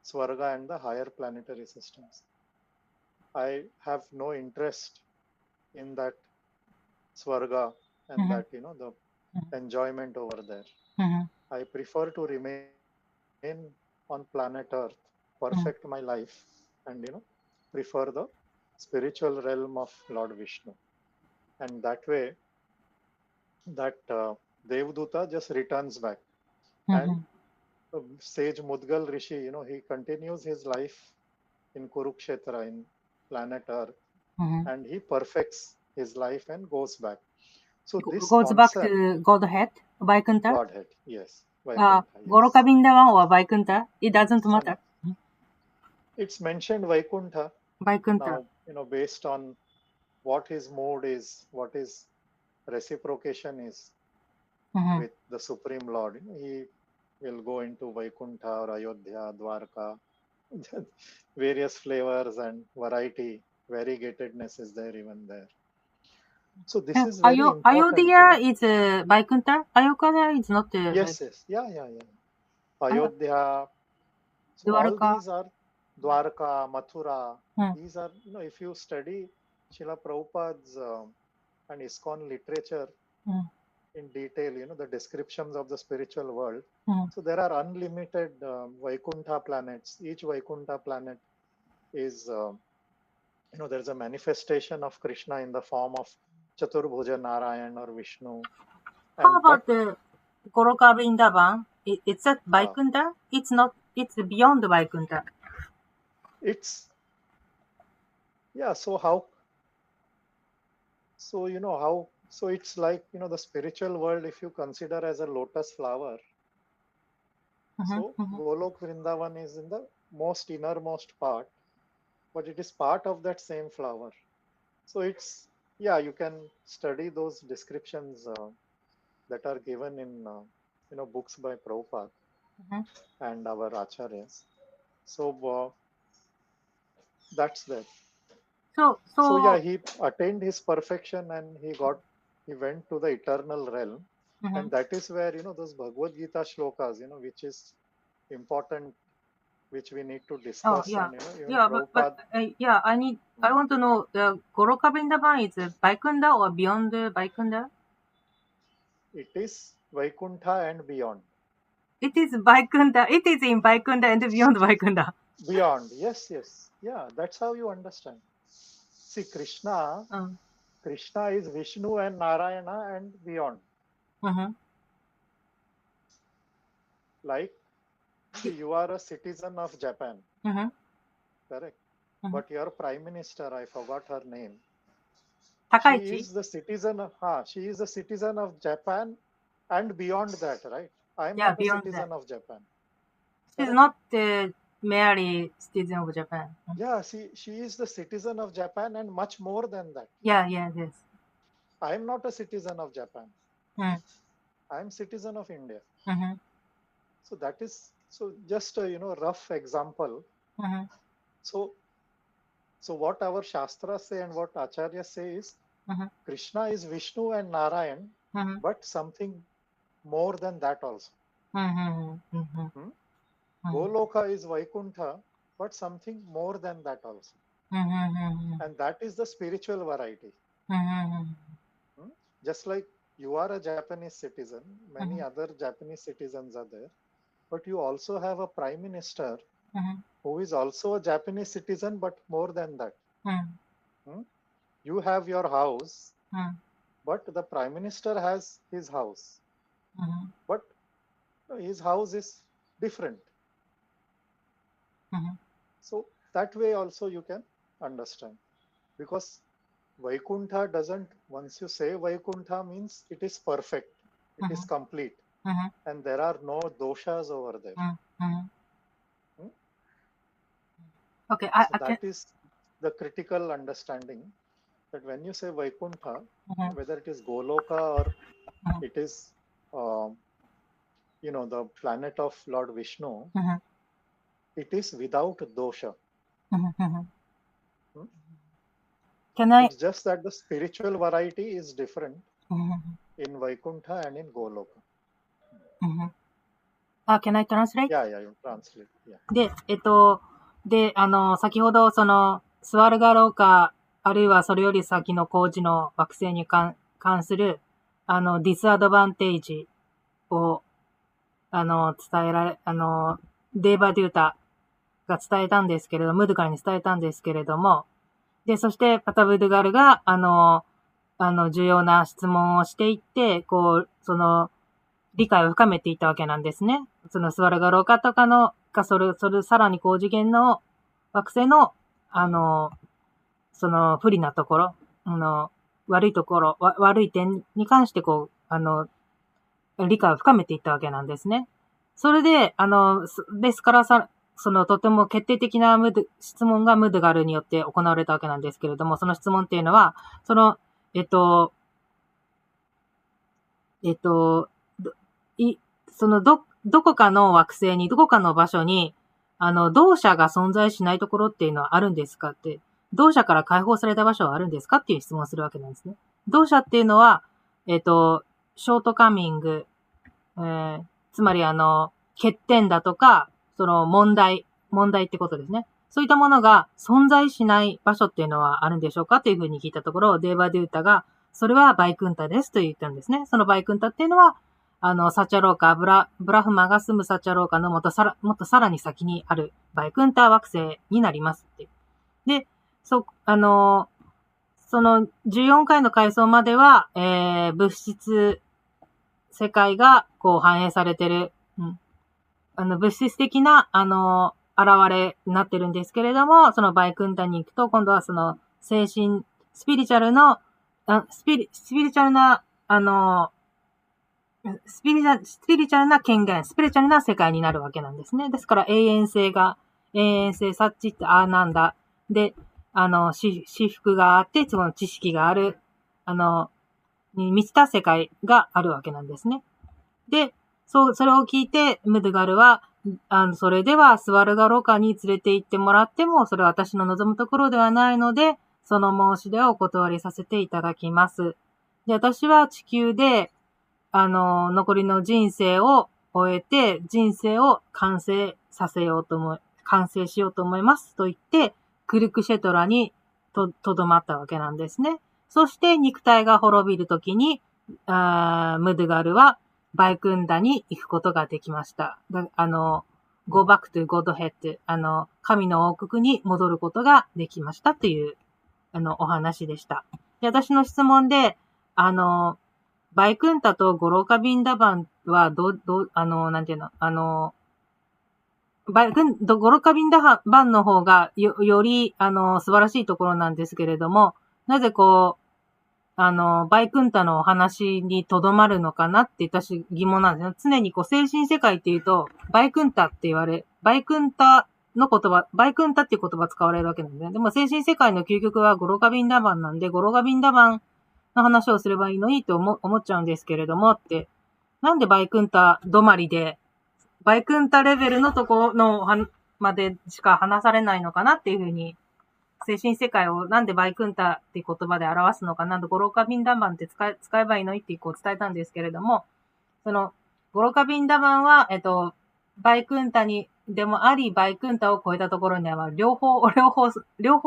Swarga and the higher planetary systems. I have no interest in that Swarga and that, the enjoyment over there. I prefer to remain on planet Earth, perfect my life, and prefer the spiritual realm of Lord Vishnu. And that way, that Devduta just returns back. And sage Mudgal Rishi, he continues his life in Kurukshetra, in planet Earth, and he perfects his life and goes back. So this goes back to Godhead, Vaikuntha? Godhead, yes. Vaikuntha, yes. Goloka Vrindavan or Vaikuntha? It doesn't matter. It's mentioned Vaikuntha. Vaikuntha. Now, based on what his mood is, what his reciprocation is with the Supreme Lord, he will go into Vaikuntha or Ayodhya, Dwarka. Various flavors and variety, variegatedness is there even there. So this is very important. Ayodhya is Vaikuntha? Ayodhya is not. Yes. Yeah. Ayodhya. So all these are Dwarka, Mathura. These are, if you study Srila Prabhupada's and ISKCON literature in detail, the descriptions of the spiritual world. So there are unlimited Vaikuntha planets. Each Vaikuntha planet is, there's a manifestation of Krishna in the form of Chaturbhuja Narayan or Vishnu. How about the Goloka Vrindavan? It's at Vaikuntha? It's not, it's beyond Vaikuntha. It's, so how, so it's like, the spiritual world, if you consider as a lotus flower. So Golok Vrindavan is in the most innermost part, but it is part of that same flower. So it's, you can study those descriptions that are given in, books by Prabhupada and our Acharyas. So that's that. So yeah, he attained his perfection and he went to the eternal realm. And that is where, those Bhagavad Gita shlokas, which is important, which we need to discuss. Oh, yeah. And, Yeah, but I want to know, the Goloka Vrindavan is Vaikunta or beyond Vaikunta? It is Vaikuntha and beyond. It is Vaikunta. It is in Vaikunta and beyond Vaikunta. Beyond, yes. Yeah, that's how you understand. See, Krishna is Vishnu and Narayana and beyond. Like, see, you are a citizen of Japan, correct? But your prime minister, I forgot her name. Takaichi? She is the citizen of Japan and beyond that, right? I am not a citizen of Japan. She's not merely citizen of Japan. Yeah, she is the citizen of Japan and much more than that. Yes. I am not a citizen of Japan. I am citizen of India. So that is just a rough example. So what our Shastras say and what Acharya say is Krishna is Vishnu and Narayan, but something more than that also. Goloka is Vaikuntha, but something more than that also. And that is the spiritual variety. Just like you are a Japanese citizen, many other Japanese citizens are there, but you also have a prime minister who is also a Japanese citizen, but more than that. You have your house, but the prime minister has his house. But his house is different. So that way also you can understand. Because Vaikuntha doesn't, once you say Vaikuntha means it is perfect, it is complete. And there are no doshas over there. Okay, that is the critical understanding, that when you say Vaikuntha, whether it is Goloka or it is, the planet of Lord Vishnu, it is without dosha. It's just that the spiritual variety is different in Vaikuntha and in Goloka. Can I translate? Yeah, you translate. Yeah. 先ほど、スワルガローカ、あるいはそれより先の工事の惑星に関する、ディスアドバンテージを、伝えられ、デーバデュータが伝えたんですけれども、ムドガルに伝えたんですけれども、で、そして、パタブドガルが、重要な質問をしていって、理解を深めていったわけなんですね。スワルガローカとかそれさらに高次元の惑星の、不利なところ、悪い点に関して、理解を深めていったわけなんですね。それで、ですからとても決定的な質問がムドガルによって行われたわけなんですけれども、その質問っていうのは、どこかの惑星に、どこかの場所に、同社が存在しないところっていうのはあるんですかって、同社から解放された場所はあるんですかっていう質問をするわけなんですね。同社っていうのは、ショートカミング、つまり欠点だとか、問題ってことですね。そういったものが存在しない場所っていうのはあるんでしょうかというふうに聞いたところ、デーバデュータが、それはバイクンタですと言ったんですね。そのバイクンタっていうのは、サチャローカ、ブラフマが住むサチャローカのもっとさらに先にあるバイクンタ惑星になりますって。で、その14回の階層までは、物質世界が反映されてる、物質的な、現れになってるんですけれども、そのバイクンタに行くと、今度は精神、スピリチュアルな、権限、スピリチュアルな世界になるわけなんですね。ですから永遠性、サッチってなんだ。で、私服があって、その知識がある、に満ちた世界があるわけなんですね。で、それを聞いて、ムドガルは、それではスワルガロカに連れて行ってもらっても、それは私の望むところではないので、その申し出をお断りさせていただきます。で、私は地球で、残りの人生を終えて、人生を完成しようと思いますと言って、クルクシェトラにとどまったわけなんですね。そして肉体が滅びるときに、ムドガルはバイクンダに行くことができました。go back to Godhead、神の王国に戻ることができましたという、お話でした。で、私の質問で、バイクンタとゴローカビンダバンは、なんていうの、ゴロカビンダバンの方がより、素晴らしいところなんですけれども、なぜこう、バイクンタのお話にとどまるのかなって私疑問なんですよ。常にこう、精神世界っていうと、バイクンタってバイクンタの言葉、バイクンタっていう言葉使われるわけなんですね。でも精神世界の究極はゴロカビンダバンなんで、ゴロカビンダバンの話をすればいいのにと思っちゃうんですけれどもって、なんでバイクンタ止まりで、バイクンタレベルのとこのまでしか話されないのかなっていうふうに、精神世界をなんでバイクンタっていう言葉で表すのかな、ゴロカビンダバンって使えばいいのにってこう伝えたんですけれども、その、ゴロカビンダバンは、バイクンタにでもあり、バイクンタを超えたところには、両方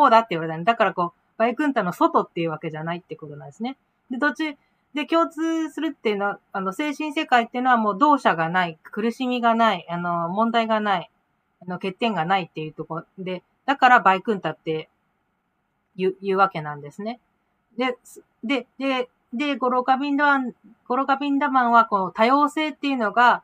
だって言われたんだからこう、バイクンタの外っていうわけじゃないってことなんですね。で、共通するっていうのは、精神世界っていうのはもう動作がない、苦しみがない、問題がない、欠点がないっていうところで、だからバイクンタって言うわけなんですね。で、ゴロカビンダマンはこう多様性っていうのが、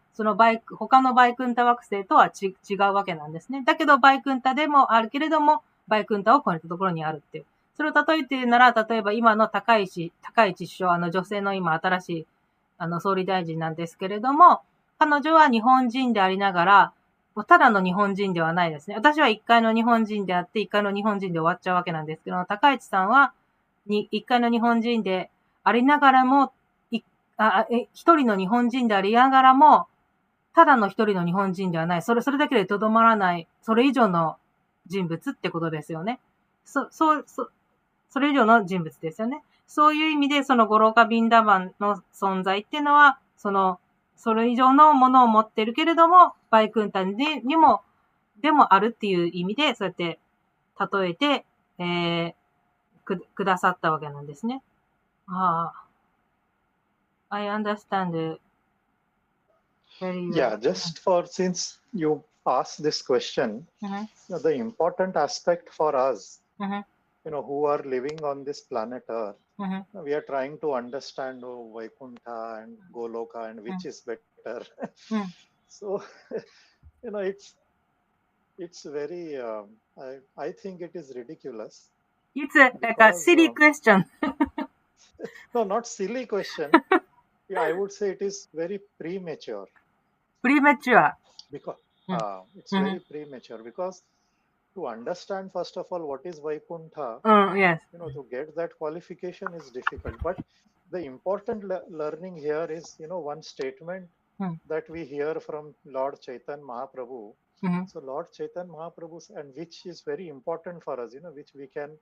他のバイクンタ惑星とは違うわけなんですね。だけどバイクンタでもあるけれども、バイクンタを超えたところにあるっていう。それを例えて言うなら、例えば今の高市首相、女性の今新しい、総理大臣なんですけれども、彼女は日本人でありながら、ただの日本人ではないですね。私は一回の日本人であって、一回の日本人で終わっちゃうわけなんですけど、高市さんは、一回の日本人でありながらも、一人の日本人でありながらも、ただの一人の日本人ではない。それだけでとどまらない、それ以上の人物ってことですよね。それ以上の人物ですよね。そういう意味で、そのゴローカビンダバンの存在っていうのは、それ以上のものを持ってるけれども、バイクンタでもあるっていう意味で、そうやって例えて、くださったわけなんですね。I understand very Yeah, well. since you asked this question, the important aspect for us, who are living on this planet Earth, we are trying to understand Vaikuntha and Goloka and which is better. So, it's very, I think it is ridiculous. It's like a silly question. No, not silly question. Yeah, I would say it is very premature. Premature. Because it's very premature because to understand first of all what is Vaikuntha, Yes. to get that qualification is difficult. But the important learning here is, one statement that we hear from Lord Chaitanya Mahaprabhu. So Lord Chaitanya Mahaprabhu, and which is very important for us, which we can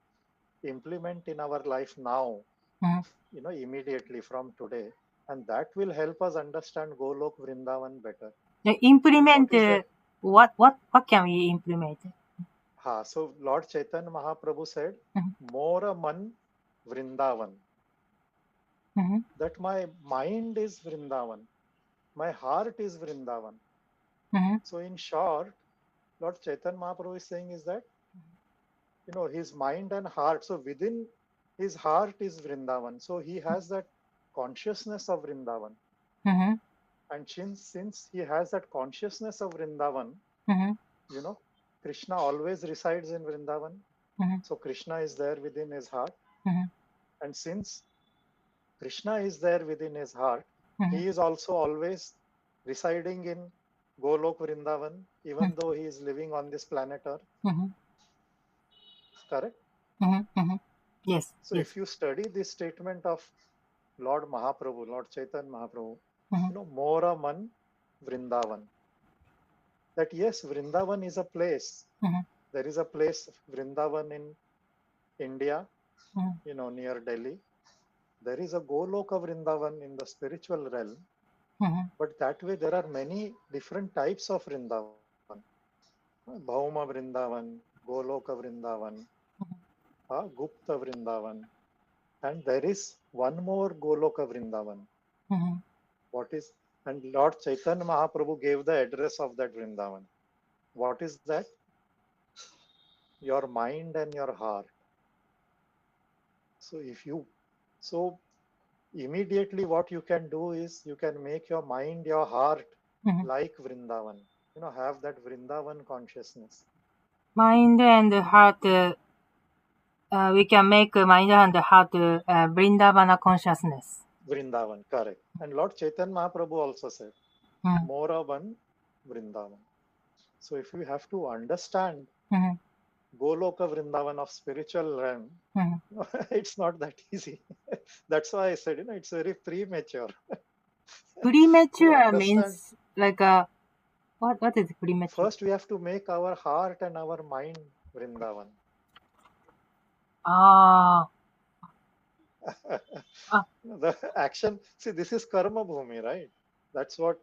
implement in our life now, immediately from today. And that will help us understand Golok Vrindavan better. Implement, what can we implement? So Lord Chaitanya Mahaprabhu said, Mora Man Vrindavan. That my mind is Vrindavan. My heart is Vrindavan. So in short, Lord Chaitanya Mahaprabhu is saying is that, his mind and heart, so within his heart is Vrindavan. So he has that consciousness of Vrindavan. And since he has that consciousness of Vrindavan, Krishna always resides in Vrindavan. So Krishna is there within his heart. And since Krishna is there within his heart, he is also always residing in Golok Vrindavan, even though he is living on this planet Earth. Correct? Yes. So if you study this statement of Lord Chaitanya Mahaprabhu, Mora Man Vrindavan. That yes, Vrindavan is a place. There is a place, Vrindavan in India, near Delhi. There is a Goloka Vrindavan in the spiritual realm. But that way there are many different types of Vrindavan. Bhauma Vrindavan, Goloka Vrindavan, Gupta Vrindavan. And there is one more Goloka Vrindavan. What is, and Lord Chaitanya Mahaprabhu gave the address of that Vrindavan. What is that? Your mind and your heart. So immediately what you can do is you can make your mind, your heart like Vrindavan. Have that Vrindavan consciousness. Mind and heart, we can make mind and heart Vrindavana consciousness. Vrindavan, correct. And Lord Chaitanya Mahaprabhu also said, Mora one Vrindavan. So if we have to understand Goloka Vrindavan of spiritual realm, it's not that easy. That's why I said, it's very premature. Premature means like a, what is premature? First, we have to make our heart and our mind Vrindavan. The action, see, this is Karma Bhumi, right? That's what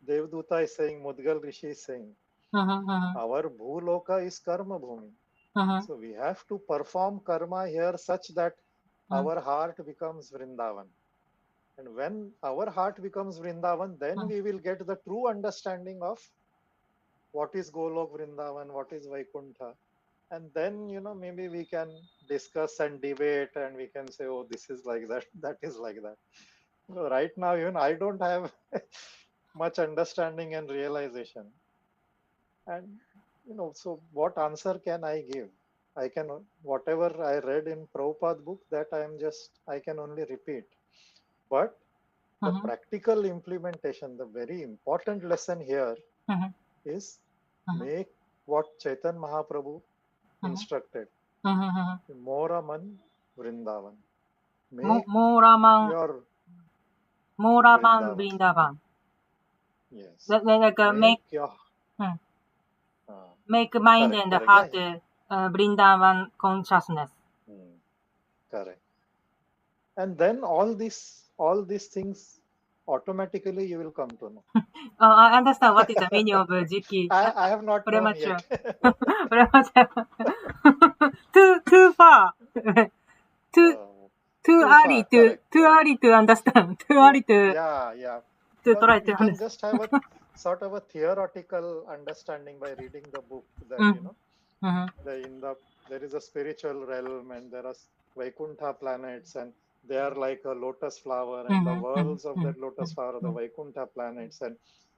Devduta is saying, Mudgal Rishi is saying. Our Bhuloka is Karma Bhumi. So we have to perform karma here such that our heart becomes Vrindavan. And when our heart becomes Vrindavan, then we will get the true understanding of what is Golok Vrindavan, what is Vaikuntha. And then, maybe we can discuss and debate and we can say, oh, this is like that, that is like that. So right now, I don't have much understanding and realization. And, so what answer can I give? I can, whatever I read in Prabhupada book, that I can only repeat. But the practical implementation, the very important lesson here is make what Chaitanya Mahaprabhu instructed. Moraman Vrindavan. Make Moraman your Vrindavan. Yes. Make mind and heart Vrindavan consciousness. Correct. And then all these things automatically you will come to know. I understand what is the meaning of Jiki. I have not known yet. Too far. Too early to understand. Too early to try to understand. You can just have a sort of a theoretical understanding by reading the book that there is a spiritual realm and there are Vaikuntha planets and they are like a lotus flower and the worlds of that lotus flower are the Vaikuntha planets, and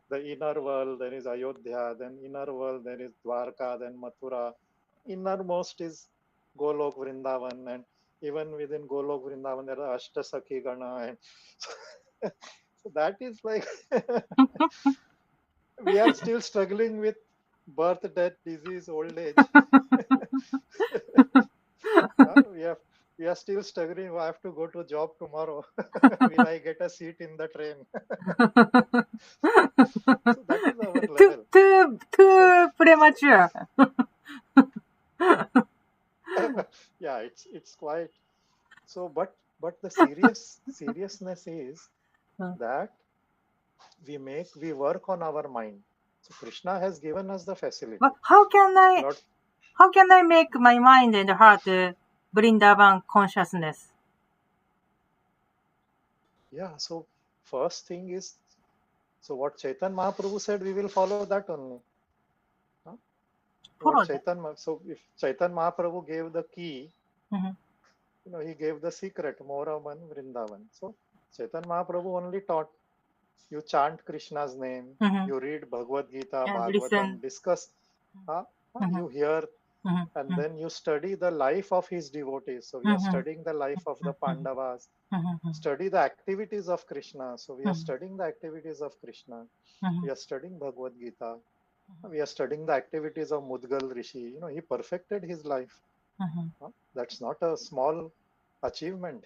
the inner world there is Ayodhya, then inner world there is Dwarka, then Mathura, innermost is Golok Vrindavan, and even within Golok Vrindavan there are Ashtasakhi Gana, and so that is like we are still struggling with birth, death, disease, old age. We are still struggling. I have to go to job tomorrow. Will I get a seat in the train? So that is our level. Too premature. Yeah, it's quite so. But the seriousness is that we work on our mind. So Krishna has given us the facility. But how can I make my mind and heart Vrindavan consciousness? Yeah, so first thing is, so what Chaitanya Mahaprabhu said, we will follow that only. So if Chaitanya Mahaprabhu gave the key, he gave the secret, Moraman Vrindavan. So Chaitanya Mahaprabhu only taught, you chant Krishna's name, you read Bhagavad Gita, Bhagavatam, discuss, you hear, and then you study the life of his devotees. So we are studying the life of the Pandavas, study the activities of Krishna. So we are studying the activities of Krishna. We are studying Bhagavad Gita. We are studying the activities of Mudgal Rishi. He perfected his life. That's not a small achievement.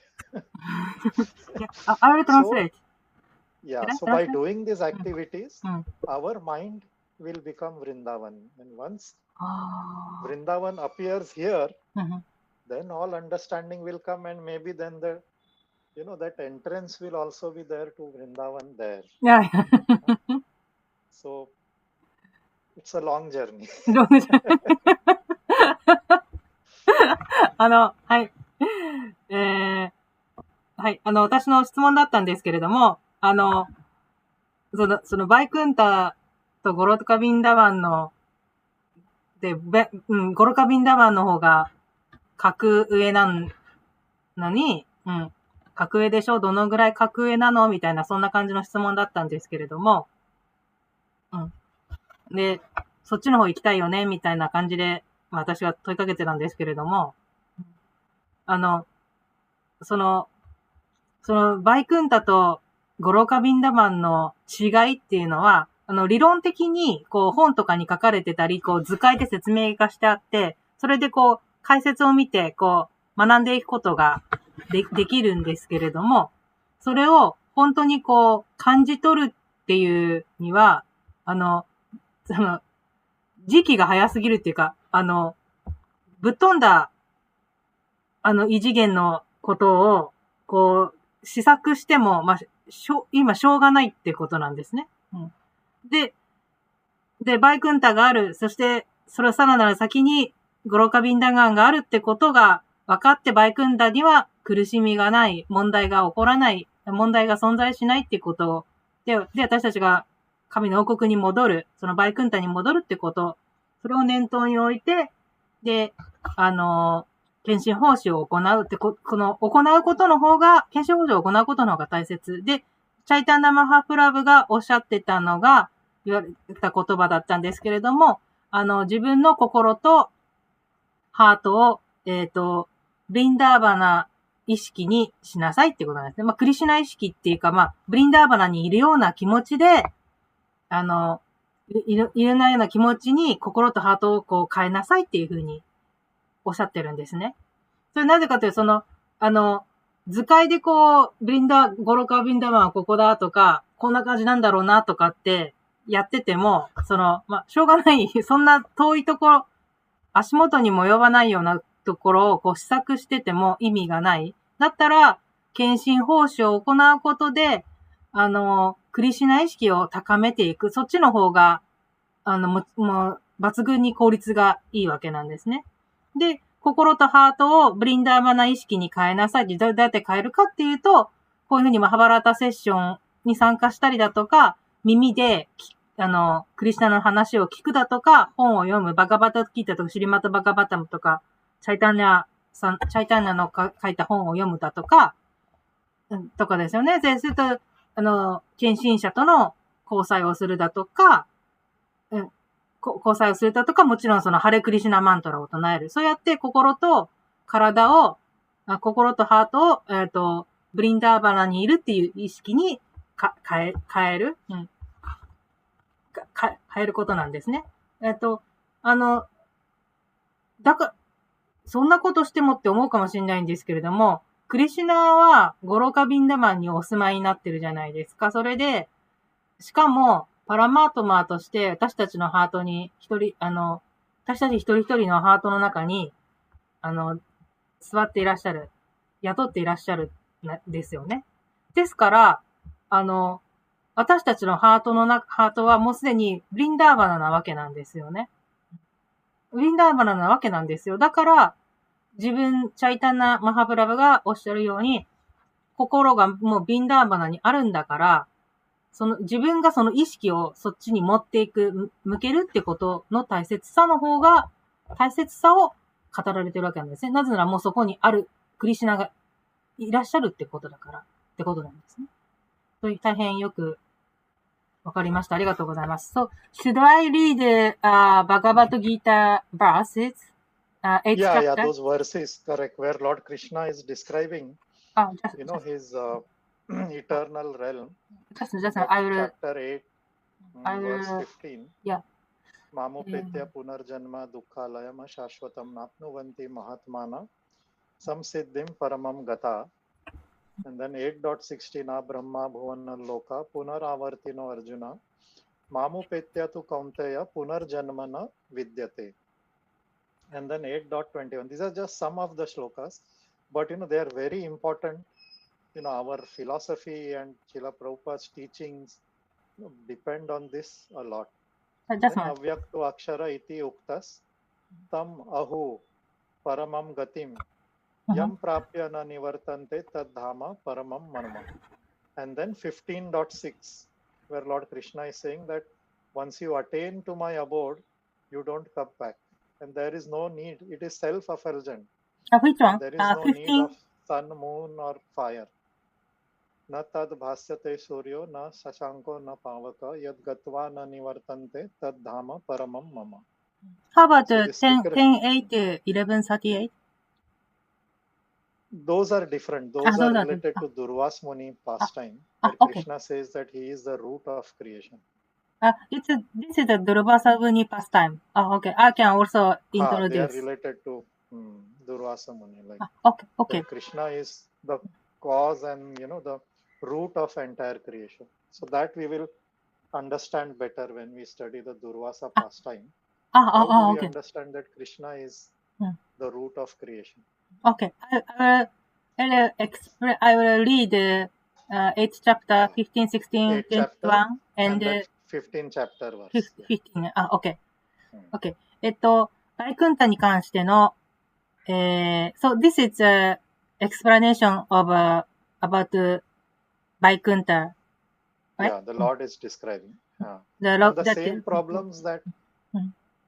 I will translate. Yeah, Did I so pronounce by it? doing these activities, うん。our mind will become Vrindavan. And once あ Vrindavan appears here, あ。うんうん。 then all understanding will come, and maybe then that entrance will also be there to Vrindavan there. いやいや。 So it's a long journey. どうでしょう。はい。はい。私の質問だったんですけれども、そのバイクンタとゴロカビンダワンの、ゴロカビンダワンの方が格上なのに、格上でしょ、どのぐらい格上なのみたいな、そんな感じの質問だったんですけれども、で、そっちの方行きたいよねみたいな感じで、私は問いかけてたんですけれども、そのバイクンタとゴロカビンダマンの違いっていうのは、理論的に、本とかに書かれてたり、図解で説明がしてあって、それで解説を見て、学んでいくことができるんですけれども、それを本当に感じ取るっていうには、時期が早すぎるっていうか、ぶっ飛んだ、異次元のことを、試作しても、今しょうがないってことなんですね。で、バイクンタがある、そして、それをさらなる先に、ゴロカビンダガンがあるってことが分かって、バイクンタには苦しみがない、問題が起こらない、問題が存在しないってことで、私たちが神の王国に戻る、そのバイクンタに戻るってこと、それを念頭に置いて、で、献身奉仕を行うって、この行うことの方が、献身奉仕を行うことの方が大切で、チャイタンナマハプラブがおっしゃってたのが、言われた言葉だったんですけれども、自分の心とハートを、ブリンダーバナ意識にしなさいってことなんですね。クリシュナ意識っていうか、ブリンダーバナにいるような気持ちで、いるような気持ちに心とハートを変えなさいっていうふうにおっしゃってるんですね。それなぜかというと、図解でゴロカビンダマンはここだとか、こんな感じなんだろうなとかってやってても、しょうがない、そんな遠いところ、足元にも及ばないようなところを試作してても意味がない。だったら、献身奉仕を行うことで、クリシュナ意識を高めていく。そっちの方が、もう、抜群に効率がいいわけなんですね。で、心とハートをブリンダーバナ意識に変えなさい。どうやって変えるかっていうと、こういうふうにマハバラタセッションに参加したりだとか、耳で、クリシュナの話を聞くだとか、本を読む、バガバタギータとか、シリマタバガバタムとか、チャイタンナの書いた本を読むだとか、とかですよね。で、それと、献身者との交際をするだとか、交際をするだとか、もちろんそのハレクリシュナマントラを唱える。そうやって心と体を、心とハートを、ブリンダーバナにいるっていう意識に変える、変えることなんですね。そんなことしてもって思うかもしれないんですけれども、クリシュナはゴロカビンダマンにお住まいになってるじゃないですか。それで、しかも、パラマートマーとして私たちのハートに私たち一人一人のハートの中に、座っていらっしゃる、雇っていらっしゃるですよね。ですから、私たちのハートはもうすでにブリンダーバナなわけなんですよね。ブリンダーバナなわけなんですよ。だから、チャイタンナ・マハプラブがおっしゃるように、心がもうブリンダーバナにあるんだから、自分がその意識をそっちに持っていく、向けるってことの大切さを語られてるわけなんですね。なぜならもうそこにあるクリシュナがいらっしゃるってことだから、ってことなんですね。大変よくわかりました。ありがとうございます。So, should I read Bhagavad Gita verses? 8 Yeah, those verses, correct, where Lord Krishna is describing, his eternal realm. Just, I will. Chapter 8, verse 15. Yeah. Mamopetya punarjanma dukkhalayam shashvatam napnuvanti mahatmana samsiddhim paramam gata And then 8.16 Brahma Bhuvana Loka Punaravartino Arjuna Mamupetya tu Kaunteya Punarjanmana Vidyate. And then 8.21. These are just some of the shlokas, but they are very important. Our philosophy and Srila Prabhupada's teachings depend on this a lot. Just Then avyaktu akshara iti uktas tam ahu paramam gatim yam prapya na nivartante tad dhama paramam manama. And then 15.6, where Lord Krishna is saying that once you attain to my abode, you don't come back. And there is no need. It is self-effulgent. Which one? There is no 15? need of sun, moon, or fire. Na tad bhasyate suryo na sashanko na pavaka yad gatva na nivartante tad dhama paramam mama. How about So 10:8 to 11:38? Those are different. Those are related to Durvas Muni pastime, where Krishna says that he is the root of creation. This is the Durvasa Muni pastime. Okay. I can also introduce. They are related to Durvasa Muni. Like okay. Krishna is the cause and the root of entire creation. So that we will understand better when we study the Durvasa pastime. How do we understand that Krishna is the root of creation? Okay. I will read 8th chapter, 15, 16, 21, and 15 chapter verse. 15. Okay. Okay. バイクンタに関しての、so this is a explanation of about バイクンタ. Right? Yeah, the Lord is describing. The same problems that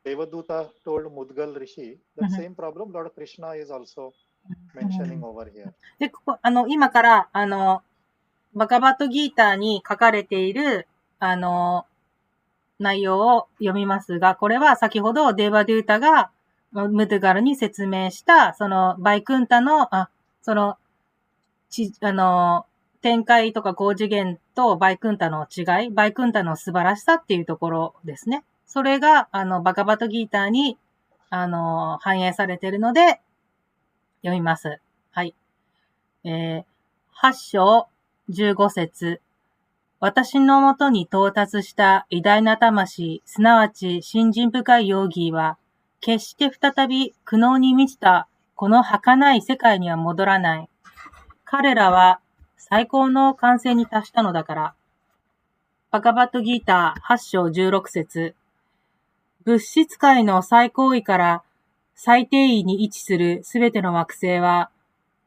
Devaduta told Mudgal Rishi, the same problem Lord Krishna is also mentioning over here. で、今から、バガバットギーターに書かれている、内容を読みますが、これは先ほどデーバドゥータがムドガルに説明した、そのバイクンタの、展開とか高次元とバイクンタの違い、バイクンタの素晴らしさっていうところですね。それが、バガバットギーターに、反映されているので、読みます。はい。8章15節。私のもとに到達した偉大な魂、すなわち信心深いヨーギーは、決して再び苦悩に満ちたこの儚い世界には戻らない。彼らは最高の完成に達したのだから。バガバットギーター8章16節。物質界の最高位から最低位に位置するすべての惑星は、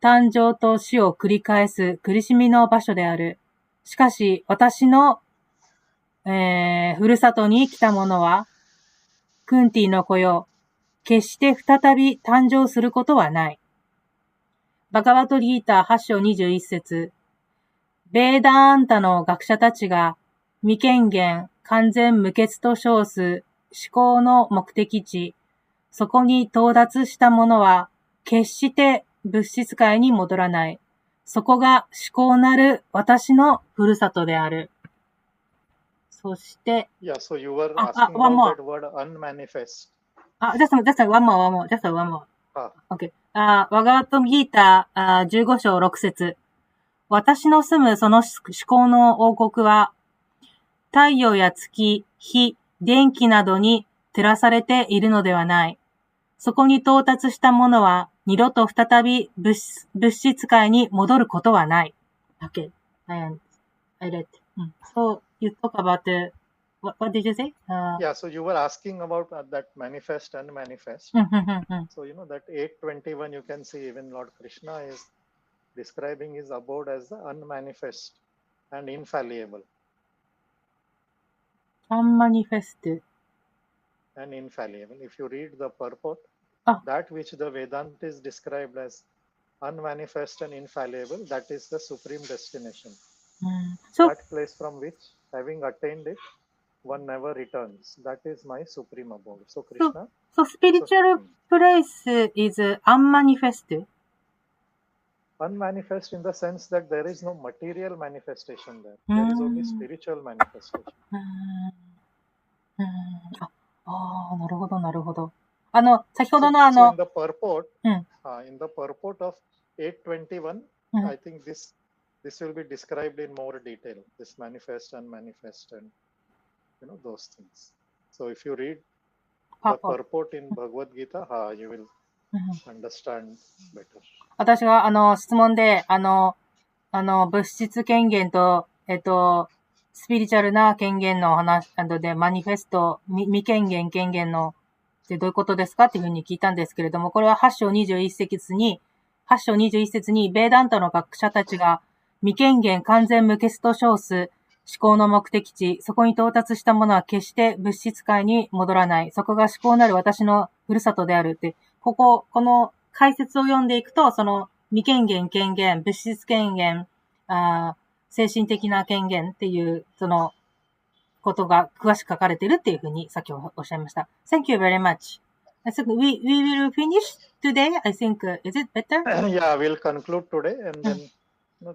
誕生と死を繰り返す苦しみの場所である。しかし、私の、ふるさとに来た者は、クンティの子よ、決して再び誕生することはない。バガバットギーター8章21節。ベーダーンタの学者たちが、未権限、完全無欠と称す思考の目的地、そこに到達した者は、決して物質界に戻らない。そこが思考なる私のふるさとである。そして、Yeah, so you were asking about that word unmanifest. just one more. Okay. バガバットギーター15章6節。私の住むその思考の王国は、太陽や月、火、電気などに照らされているのではない。そこに到達した者は、二度と再び物質界に戻ることはない。Okay. I read. So, you talk about what did you say? Yeah, so you were asking about that manifest, unmanifest. So, that 8:21, you can see even Lord Krishna is describing his abode as the unmanifest and infallible. Unmanifest. And infallible. If you read the purport, that which the Vedanta is described as unmanifest and infallible, that is the supreme destination. So, that place from which, having attained it, one never returns. That is my supreme abode. So, Krishna. So spiritual place is unmanifest? Unmanifest in the sense that there is no material manifestation there. There is only spiritual manifestation. なるほど、なるほど。先ほどのSo in the purport of 8:21, I think this this will be described in more detail, this manifest and manifest and those things. So if you read the purport in Bhagavad Gita, you will understand better. 私が、質問で、物質権限と、スピリチュアルな権限の話、で、マニフェスト、未権限、権限の、で、どういうことですかっていうふうに聞いたんですけれども、これは8章21節に、ベーダンタの学者たちが、未権限完全無欠と称す思考の目的地、そこに到達したものは決して物質界に戻らない。そこが思考なる私のふるさとであるって、この解説を読んでいくと、その未権限、権限、物質権限、精神的な権限っていう、そのことが詳しく書かれているっていうふうにさっきおっしゃいました。Thank you very much. I think we will finish today. I think, is it better? Yeah, we'll conclude today and then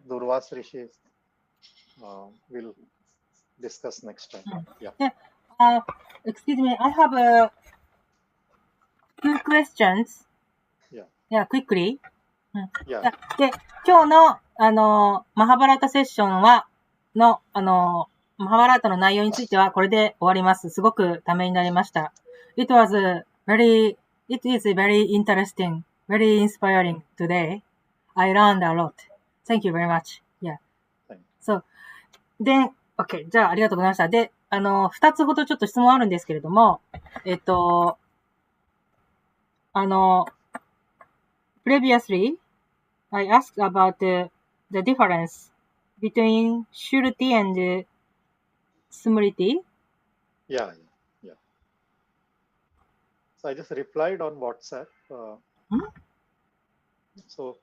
Durvas Rishi will discuss next time. Yeah. Excuse me, I have two questions. Yeah, quickly. Yeah. で、今日の、マハバラタセッションは、マハバラタの内容についてはこれで終わります。すごくためになりました。It is very interesting, very inspiring today. I learned a lot. Thank you very much. Yeah. So, then, okay. じゃあ、ありがとうございました。で、二つほどちょっと質問あるんですけれども、previously, I asked about the difference between Shruti and Smriti. Yeah. So I just replied on WhatsApp. So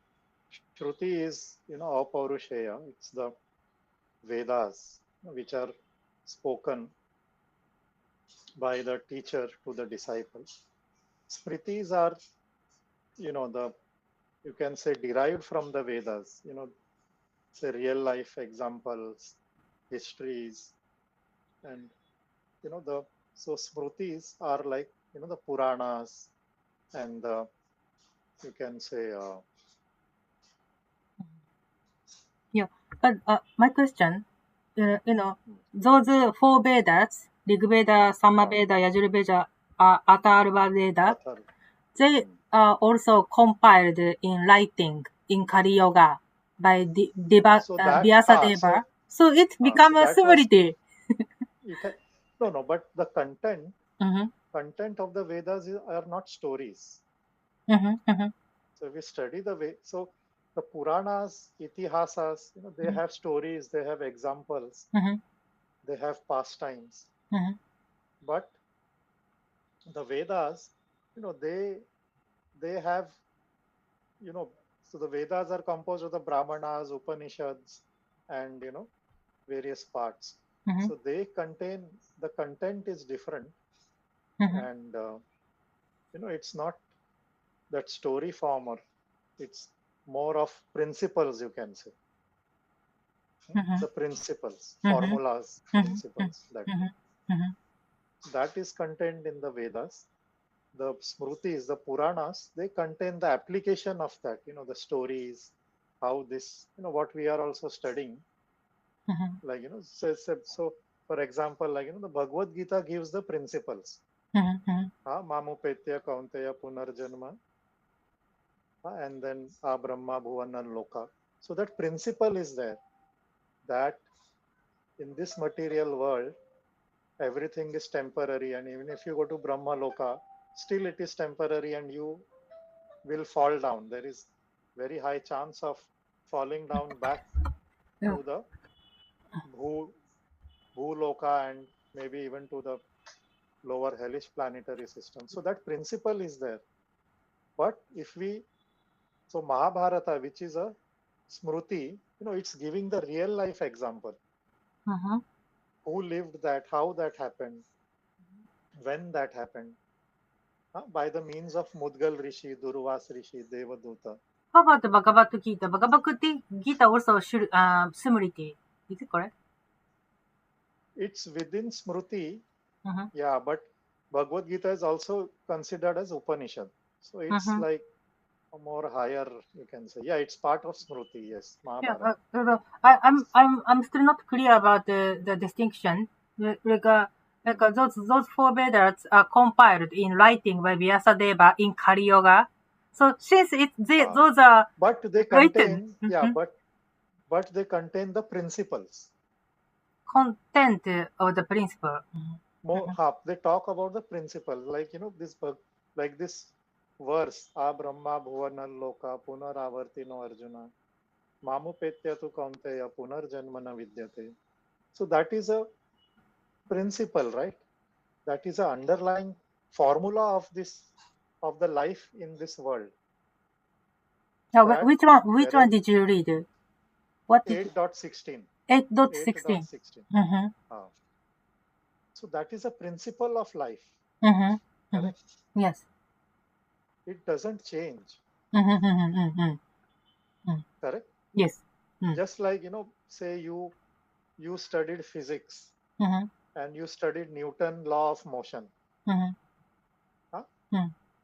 Shruti is, Apaurushaya. It's the Vedas, which are spoken by the teacher to the disciples. Smritis are, you can say derived from the Vedas, say real life examples, histories, and, so Smritis are like, the Puranas and you can say, Yeah, but my question, those four Vedas, Rig Veda, Sama Veda, Yajur Veda, Atharva Veda, they are also compiled in writing in Kali Yoga by Vyasadeva. So it becomes a Smriti. No, but the content of the Vedas are not stories. So we study the way. So the Puranas, Itihasas, they have stories, they have examples, they have pastimes. But the Vedas, they have, so the Vedas are composed of the Brahmanas, Upanishads, and, various parts. So they contain, the content is different. And, it's not that story form, or it's more of principles, you can say. The principles, formulas, principles, that is contained in the Vedas. The Smritis, the Puranas, they contain the application of that, the stories, how this, what we are also studying. Like, so for example, like, the Bhagavad Gita gives the principles. Mamupetya Kaunteya Punarjanma, and then Brahma Bhuvana Loka. So that principle is there, that in this material world, everything is temporary, and even if you go to Brahma Loka, still it is temporary and you will fall down. There is very high chance of falling down back to the Bhuloka and maybe even to the lower hellish planetary system. So that principle is there. But if we, so Mahabharata, which is a Smriti, it's giving the real life example. Who lived that, how that happened, when that happened, by the means of Mudgal Rishi, Durvas Rishi, Devaduta. How about the Bhagavad Gita? Bhagavad Gita also Smriti. Is it correct? It's within Smriti, yeah, but Bhagavad Gita is also considered as Upanishad. So it's like more higher, you can say. Yeah, it's part of Smriti, yes. Yeah, Mahabharata. I'm still not clear about the distinction. Those four Vedas are compiled in writing by Vyasadeva in Kali Yoga. So since those are but they written, contain, but they contain the principles. Content of the principle. They talk about the principles, like this verse, A Brahma Bhuvanal Loka Punaravartino Arjuna Mamupetyatu Kaunteya Punarjanmana Vidyate. So that is a principle, right? That is an underlying formula of the life in this world. Now, which one did you read? What 8.16. 8.16. So that is a principle of life. Correct? Yes. It doesn't change. Correct? Yes. Just like, say you studied physics and you studied Newton's law of motion.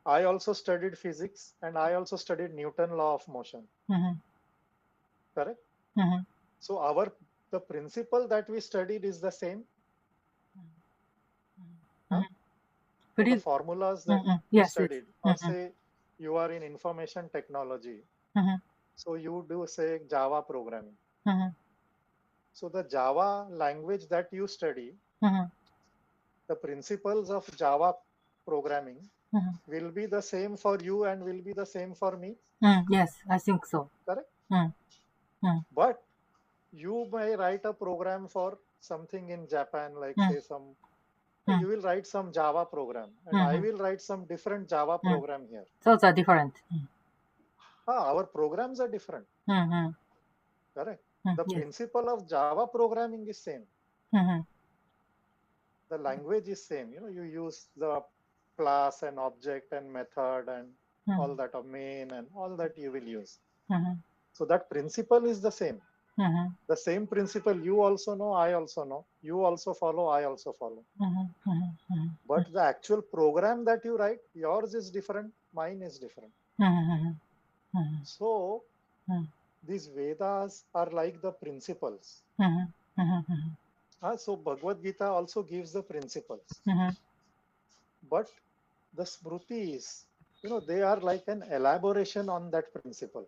I also studied physics and I also studied Newton's law of motion. Correct? So the principle that we studied is the same. The formulas that we studied. Or say you are in information technology. So you do, say, Java programming. So the Java language that you study, the principles of Java programming will be the same for you and will be the same for me. Yes, I think so. Correct? But you may write a program for something in Japan, like say you will write some Java program and I will write some different Java program here. Those are different. Our programs are different. Correct? The principle of Java programming is same. The language is same. You use the class and object and method and all that of main and all that you will use. So that principle is the same. The same principle you also know, I also know. You also follow, I also follow. But the actual program that you write, yours is different, mine is different. So these Vedas are like the principles. So Bhagavad Gita also gives the principles. But the Smritis, they are like an elaboration on that principle.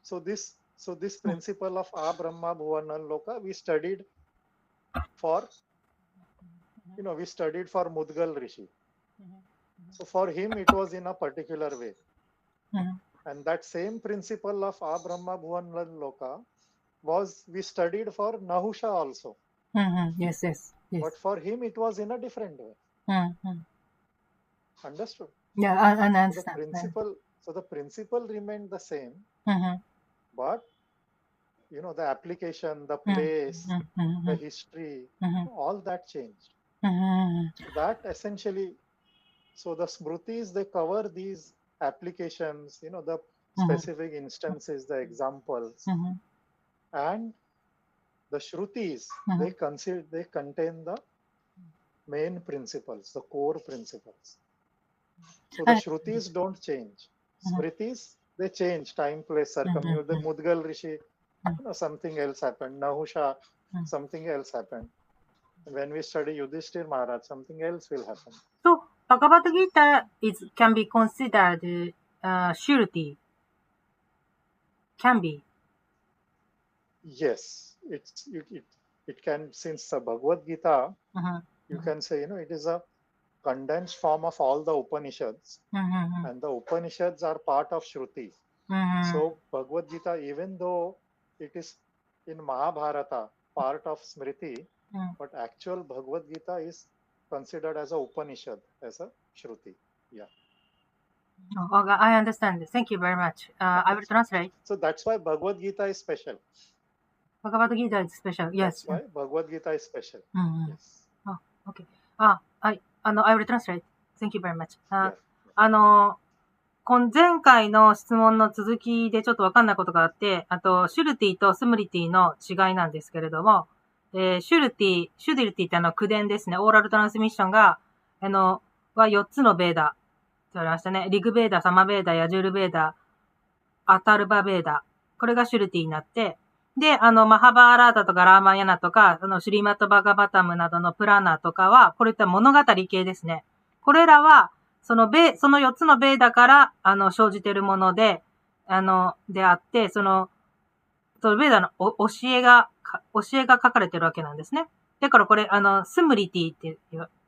So this principle of A Brahma Bhuvanal Loka, we studied for Mudgal Rishi. So for him it was in a particular way. And that same principle of A Brahma Bhuvanal Loka we studied for Nahusha also. Yes. But for him it was in a different way. Understood? Yeah, I understand. So the principle remained the same. But the application, the place, the history, all that changed. That essentially, so the Smritis, they cover these applications, the specific instances, the examples, and the Shrutis, they contain the main principles, the core principles. So the Shrutis don't change. Smritis, they change, time, place, circumstance. The Mudgal Rishi, something else happened. Nahusha, something else happened. When we study Yudhishthir Maharaj, something else will happen. So Bhagavad Gita can be considered Shruti. Can be. Yes, it can, since Bhagavad Gita, you can say, it is a condensed form of all the Upanishads, and the Upanishads are part of Shruti. So Bhagavad Gita, even though it is in Mahabharata, part of Smriti, but actual Bhagavad Gita is considered as a Upanishad, as a Shruti. Yeah. Okay, I understand. Thank you very much. I will translate. So that's why Bhagavad Gita is special. Bhagavad Gita is special. Yes. That's why Bhagavad Gita is special. Yes. Oh, okay. I will translate. Thank you very much. 前回の質問の続きでちょっとわかんないことがあって、あと、シュルティとスムリティの違いなんですけれども、シュディルティって口伝ですね。オーラルトランスミッションが、は4つのベーダ。言われましたね。リグベーダ、サマベーダ、ヤジュルベーダ、アタルバベーダ。これがシュルティになって、で、マハバーラータとかラーマヤナとか、シュリマトバガバタムなどのプラーナとかは、これって物語系ですね。これらは、その4つのベーダから、生じているもので、であって、そのベーダの教えが書かれてるわけなんですね。だからこれ、スムリティって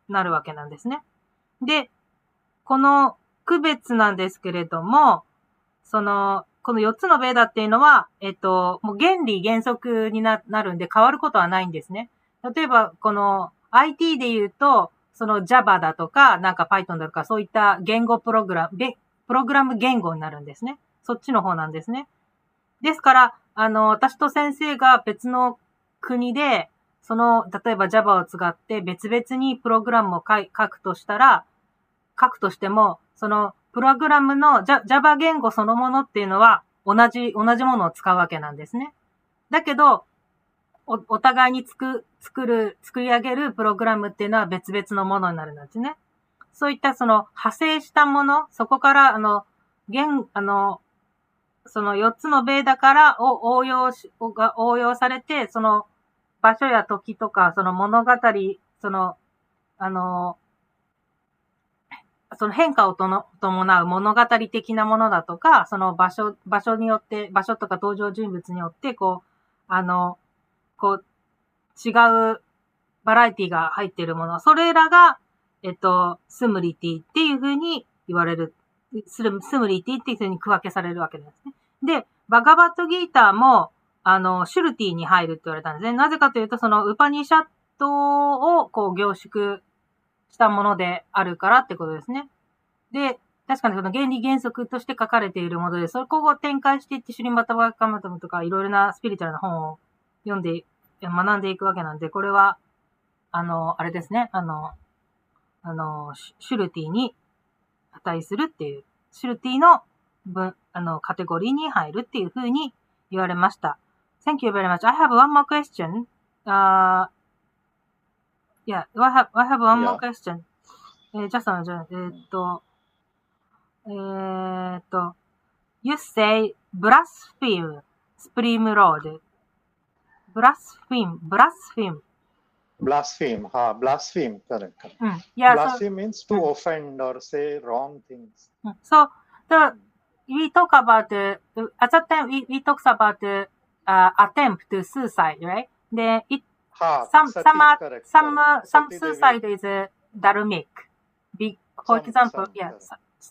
なるわけなんですね。で、この区別なんですけれども、この4つのベーダっていうのは、もう原理原則になるんで変わることはないんですね。例えば、この IT で言うと、その Java だとか、なんか Python だとか、そういった言語プログラム言語になるんですね。そっちの方なんですね。ですから、私と先生が別の国で、例えば Java を使って別々にプログラムを書くとしても、そのプログラムの Java 言語そのものっていうのは同じものを使うわけなんですね。だけど、お互いに作り上げるプログラムっていうのは別々のものになるんですね。そういった派生したもの、そこから、その4つのベーダから応用されて、その場所や時とか、その物語、その変化を伴う物語的なものだとか、その場所によって、場所とか登場人物によって、違うバラエティが入っているもの、それらが、スムリティっていう風に言われる。スムリティっていう風に区分けされるわけですね。で、バガバットギーターも、シュルティに入るって言われたんですね。なぜかというと、そのウパニシャットを凝縮したものであるからってことですね。で、確かにその原理原則として書かれているもので、そこを展開していって、シュリンバタバカマタムとかいろいろなスピリチュアルな本を学んでいくわけなんで、これは、あれですね、シュルティに値するっていう、シュルティのカテゴリーに入るっていうふうに言われました。Thank you very much. I have one more question. Yeah, I have one more question. Just a minute. You say blaspheme, Supreme Lord. Blaspheme. Blaspheme, correct. Yeah, blaspheme means to offend or say wrong things. So, we talk about, at that time, we talked about attempt to suicide, right? Then some suicide is dharmic. For example,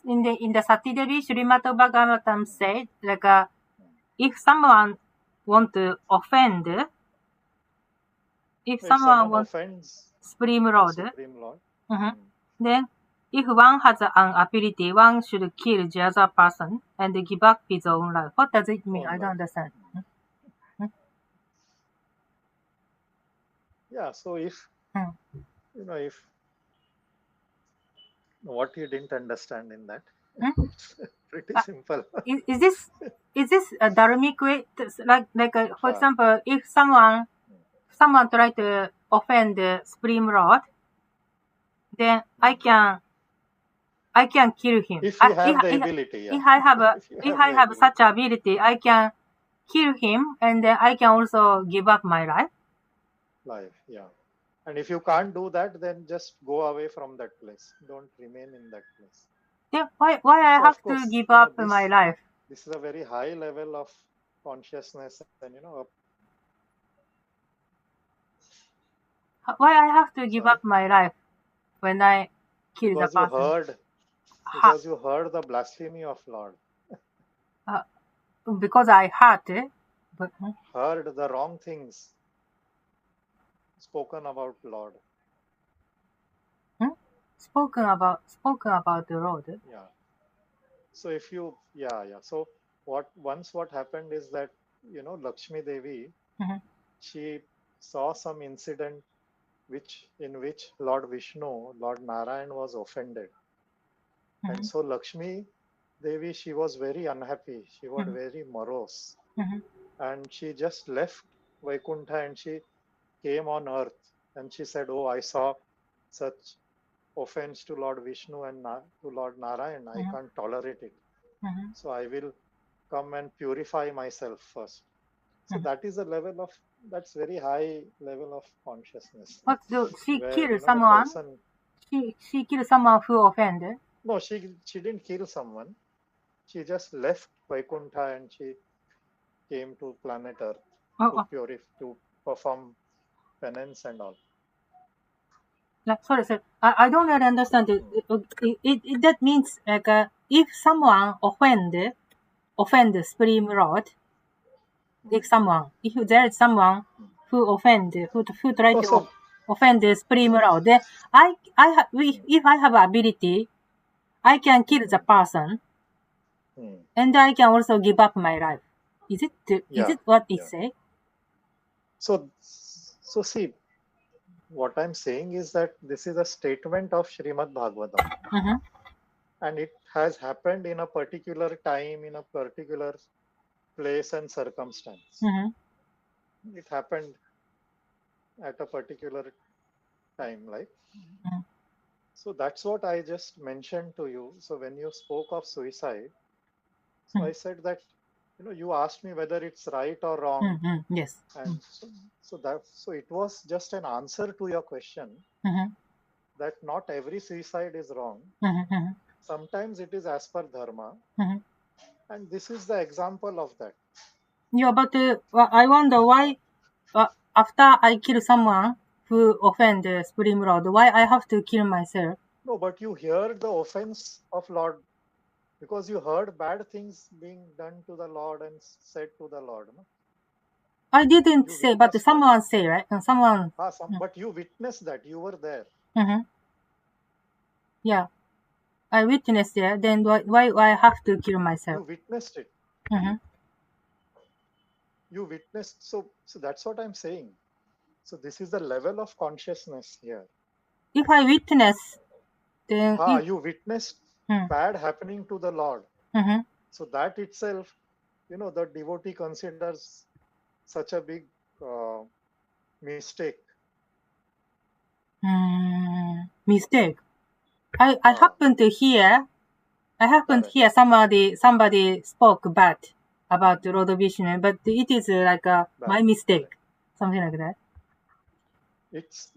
in the Sati Devi, Srimad Bhagavatam said, like, if someone want to offend, if someone offends Supreme Lord, then if one has an ability, one should kill the other person and give up his own life. What does it mean? I don't understand. Yeah, so if, if what you didn't understand in that, pretty simple. Is this a dharmic way? Like for example, if someone try to offend the Supreme Lord, then I can kill him. If you have the ability, if I have such ability, I can kill him, and then I can also give up my life. Yeah. And if you can't do that, then just go away from that place. Don't remain in that place. Then why I have to give up my life? This is a very high level of consciousness, and why I have to give up my life when I kill the person? Because you heard the blasphemy of Lord. Because I heard the wrong things spoken about Lord. Spoken about the Lord. Yeah. So if you, So what happened is that Lakshmi Devi, she saw some incident in which Lord Vishnu, Lord Narayan was offended, and so Lakshmi Devi, she was very unhappy. She was very morose, and she just left Vaikuntha and she came on earth, and she said, "Oh, I saw such offense to Lord Vishnu and to Lord Narayan, I can't tolerate it. So I will come and purify myself first. So that is a level of, that's very high level of consciousness. What do she where, kill you know, the someone? person- She killed someone who offended. No, she didn't kill someone. She just left Vaikuntha and she came to planet Earth to perform penance and all. Sorry, sir. I don't really understand it. That means like if someone offend the Supreme Lord, if there is someone who offend, who try to offend the Supreme Lord, then if I have ability, I can kill the person, and I can also give up my life. Is it what it say? So see, what I'm saying is that this is a statement of Srimad Bhagavatam, and it has happened in a particular time, in a particular place and circumstance. It happened at a particular time, right? So that's what I just mentioned to you. So when you spoke of suicide, so I said that, you know, you asked me whether it's right or wrong. Yes. And so it was just an answer to your question that not every suicide is wrong. Sometimes it is as per dharma. And this is the example of that. Yeah, but I wonder why after I kill someone who offend the Supreme Lord, why I have to kill myself? No, but you hear the offense of Lord because you heard bad things being done to the Lord and said to the Lord. No? I didn't say, but someone say, right? Someone. But you witnessed that. You were there. Yeah, I witnessed it. Then why I have to kill myself? You witnessed it. You witnessed. So that's what I'm saying. So this is the level of consciousness here. If I witness, then you witnessed bad happening to the Lord. So that itself, you know, the devotee considers such a big mistake. Mistake. I happen to hear. Somebody spoke bad about Lord Vishnu, but it is like my mistake, something like that. It's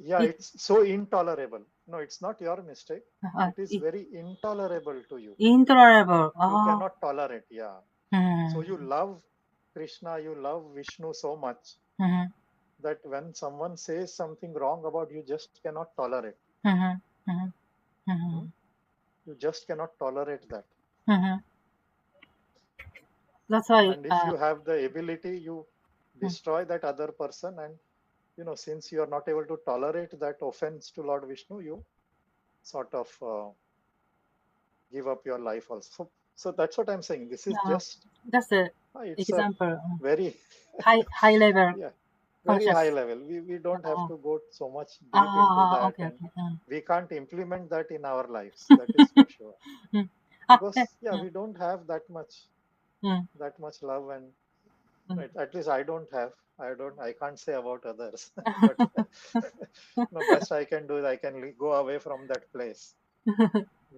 so intolerable. No, it's not your mistake. It is very intolerable to you. Intolerable. You cannot tolerate. So you love Krishna, you love Vishnu so much that when someone says something wrong about you, just cannot tolerate. You just cannot tolerate that. That's why. And if you have the ability, you destroy that other person, and you know, since you are not able to tolerate that offense to Lord Vishnu, you sort of give up your life also. So that's what I'm saying. This is that's an example. Very high level. Yeah, very high level. We don't have to go so much deep into that. Okay. We can't implement that in our lives. That is for sure. Because we don't have that much love, and at least I don't have. I can't say about others. But no, best I can do is I can go away from that place,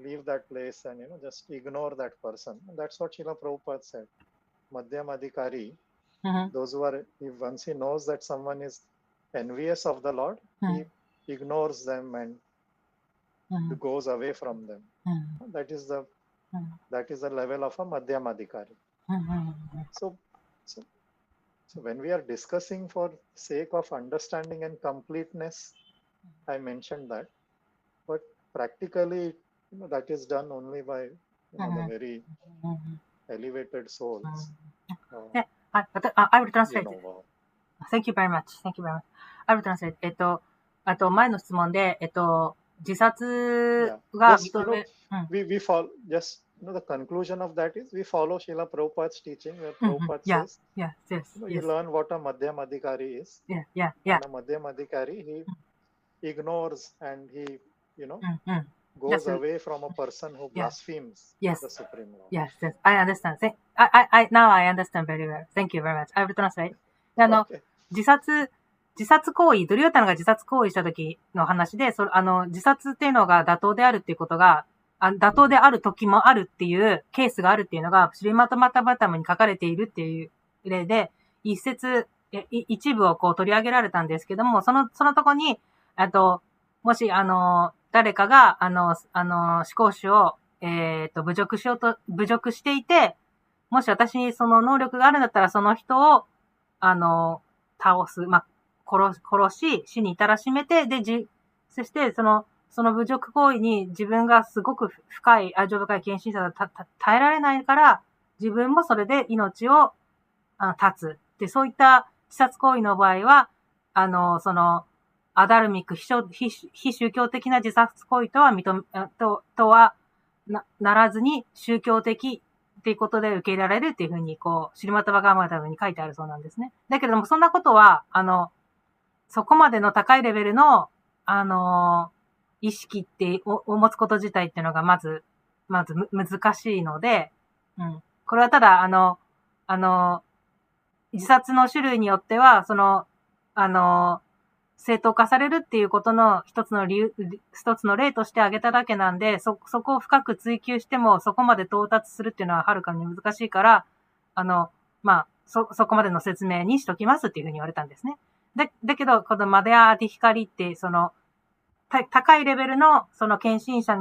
leave that place, and you know, just ignore that person. And that's what Srila Prabhupada said. Madhyam Adhikari, those who are, once he knows that someone is envious of the Lord, he ignores them and goes away from them. That is the level of a Madhyam Adhikari. So when we are discussing for sake of understanding and completeness, I mentioned that. But practically, you know, that is done only by, you know, the very elevated souls. I will translate. Thank you very much. I will translate. あと、前の質問で、自殺が認め、we follow, just, you know, the conclusion of that is we follow Srila Prabhupada's teaching, where Prabhupada says, you learn what a Madhyam Adhikari is. And a Madhyam Adhikari, he ignores and he, you know, goes away from a person who blasphemes the Supreme Lord. Yes, I understand. Now I understand very well. Thank you very much. I will translate. 自自殺行為、ドリュータのが自殺行為した時の話で、自殺っていうのが妥当であるっていうことが、妥当である時もあるっていうケースがあるっていうのが、シリマタマタバタムに書かれているっていう例で、一部をこう取り上げられたんですけども、そのとこに、もし、誰かが、思考主を、侮辱していて、もし私にその能力があるんだったら、その人を、倒す、殺し、死に至らしめて、そして、その侮辱行為に自分がすごく深い、愛情深い献身者だと耐えられないから、自分もそれで命を絶つ。で、そういった自殺行為の場合は、アダルミック、非宗教的な自殺行為とはならずに、宗教的っていうことで受け入れられるっていうふうに、シリマタバガーマタムに書いてあるそうなんですね。だけども、そんなことは、そこまでの高いレベルの、意識を持つこと自体っていうのがまず難しいので、これはただ、自殺の種類によっては、正当化されるっていうことの一つの例として挙げただけなんで、そこを深く追求しても、そこまで到達するっていうのははるかに難しいから、そこまでの説明にしときますっていうふうに言われたんですね。だけど、このマデア・アティヒカリって、高いレベルの、献身者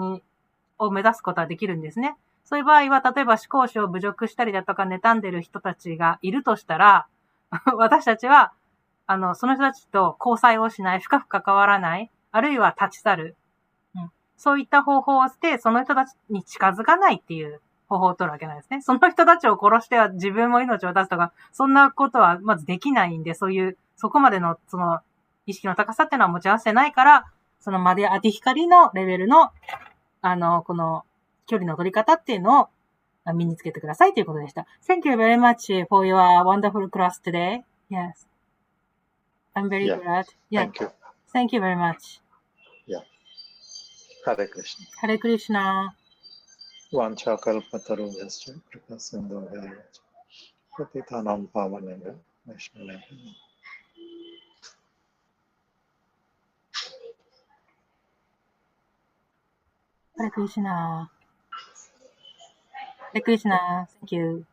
を目指すことはできるんですね。そういう場合は、例えば思考主を侮辱したりだとか、妬んでる人たちがいるとしたら、私たちは、その人たちと交際をしない、深く関わらない、あるいは立ち去る。そういった方法をして、その人たちに近づかないっていう方法を取るわけなんですね。その人たちを殺しては自分も命を出すとか、そんなことはまずできないんで、そこまでの、意識の高さっていうのは持ち合わせてないから、マデアティヒカリのレベルの、この、距離の取り方っていうのを身につけてくださいということでした。Thank you very much for your wonderful class today. Yes. I'm very glad. Yeah. Thank you. Thank you very much. Yeah. Hare Krishna. Hare Krishna. Vanchakalpatarubhyascha Kripasindhubhya Patitanam Pavanebhyo Vaishnavebhyo Hare Krishna. Hare Krishna. Thank you.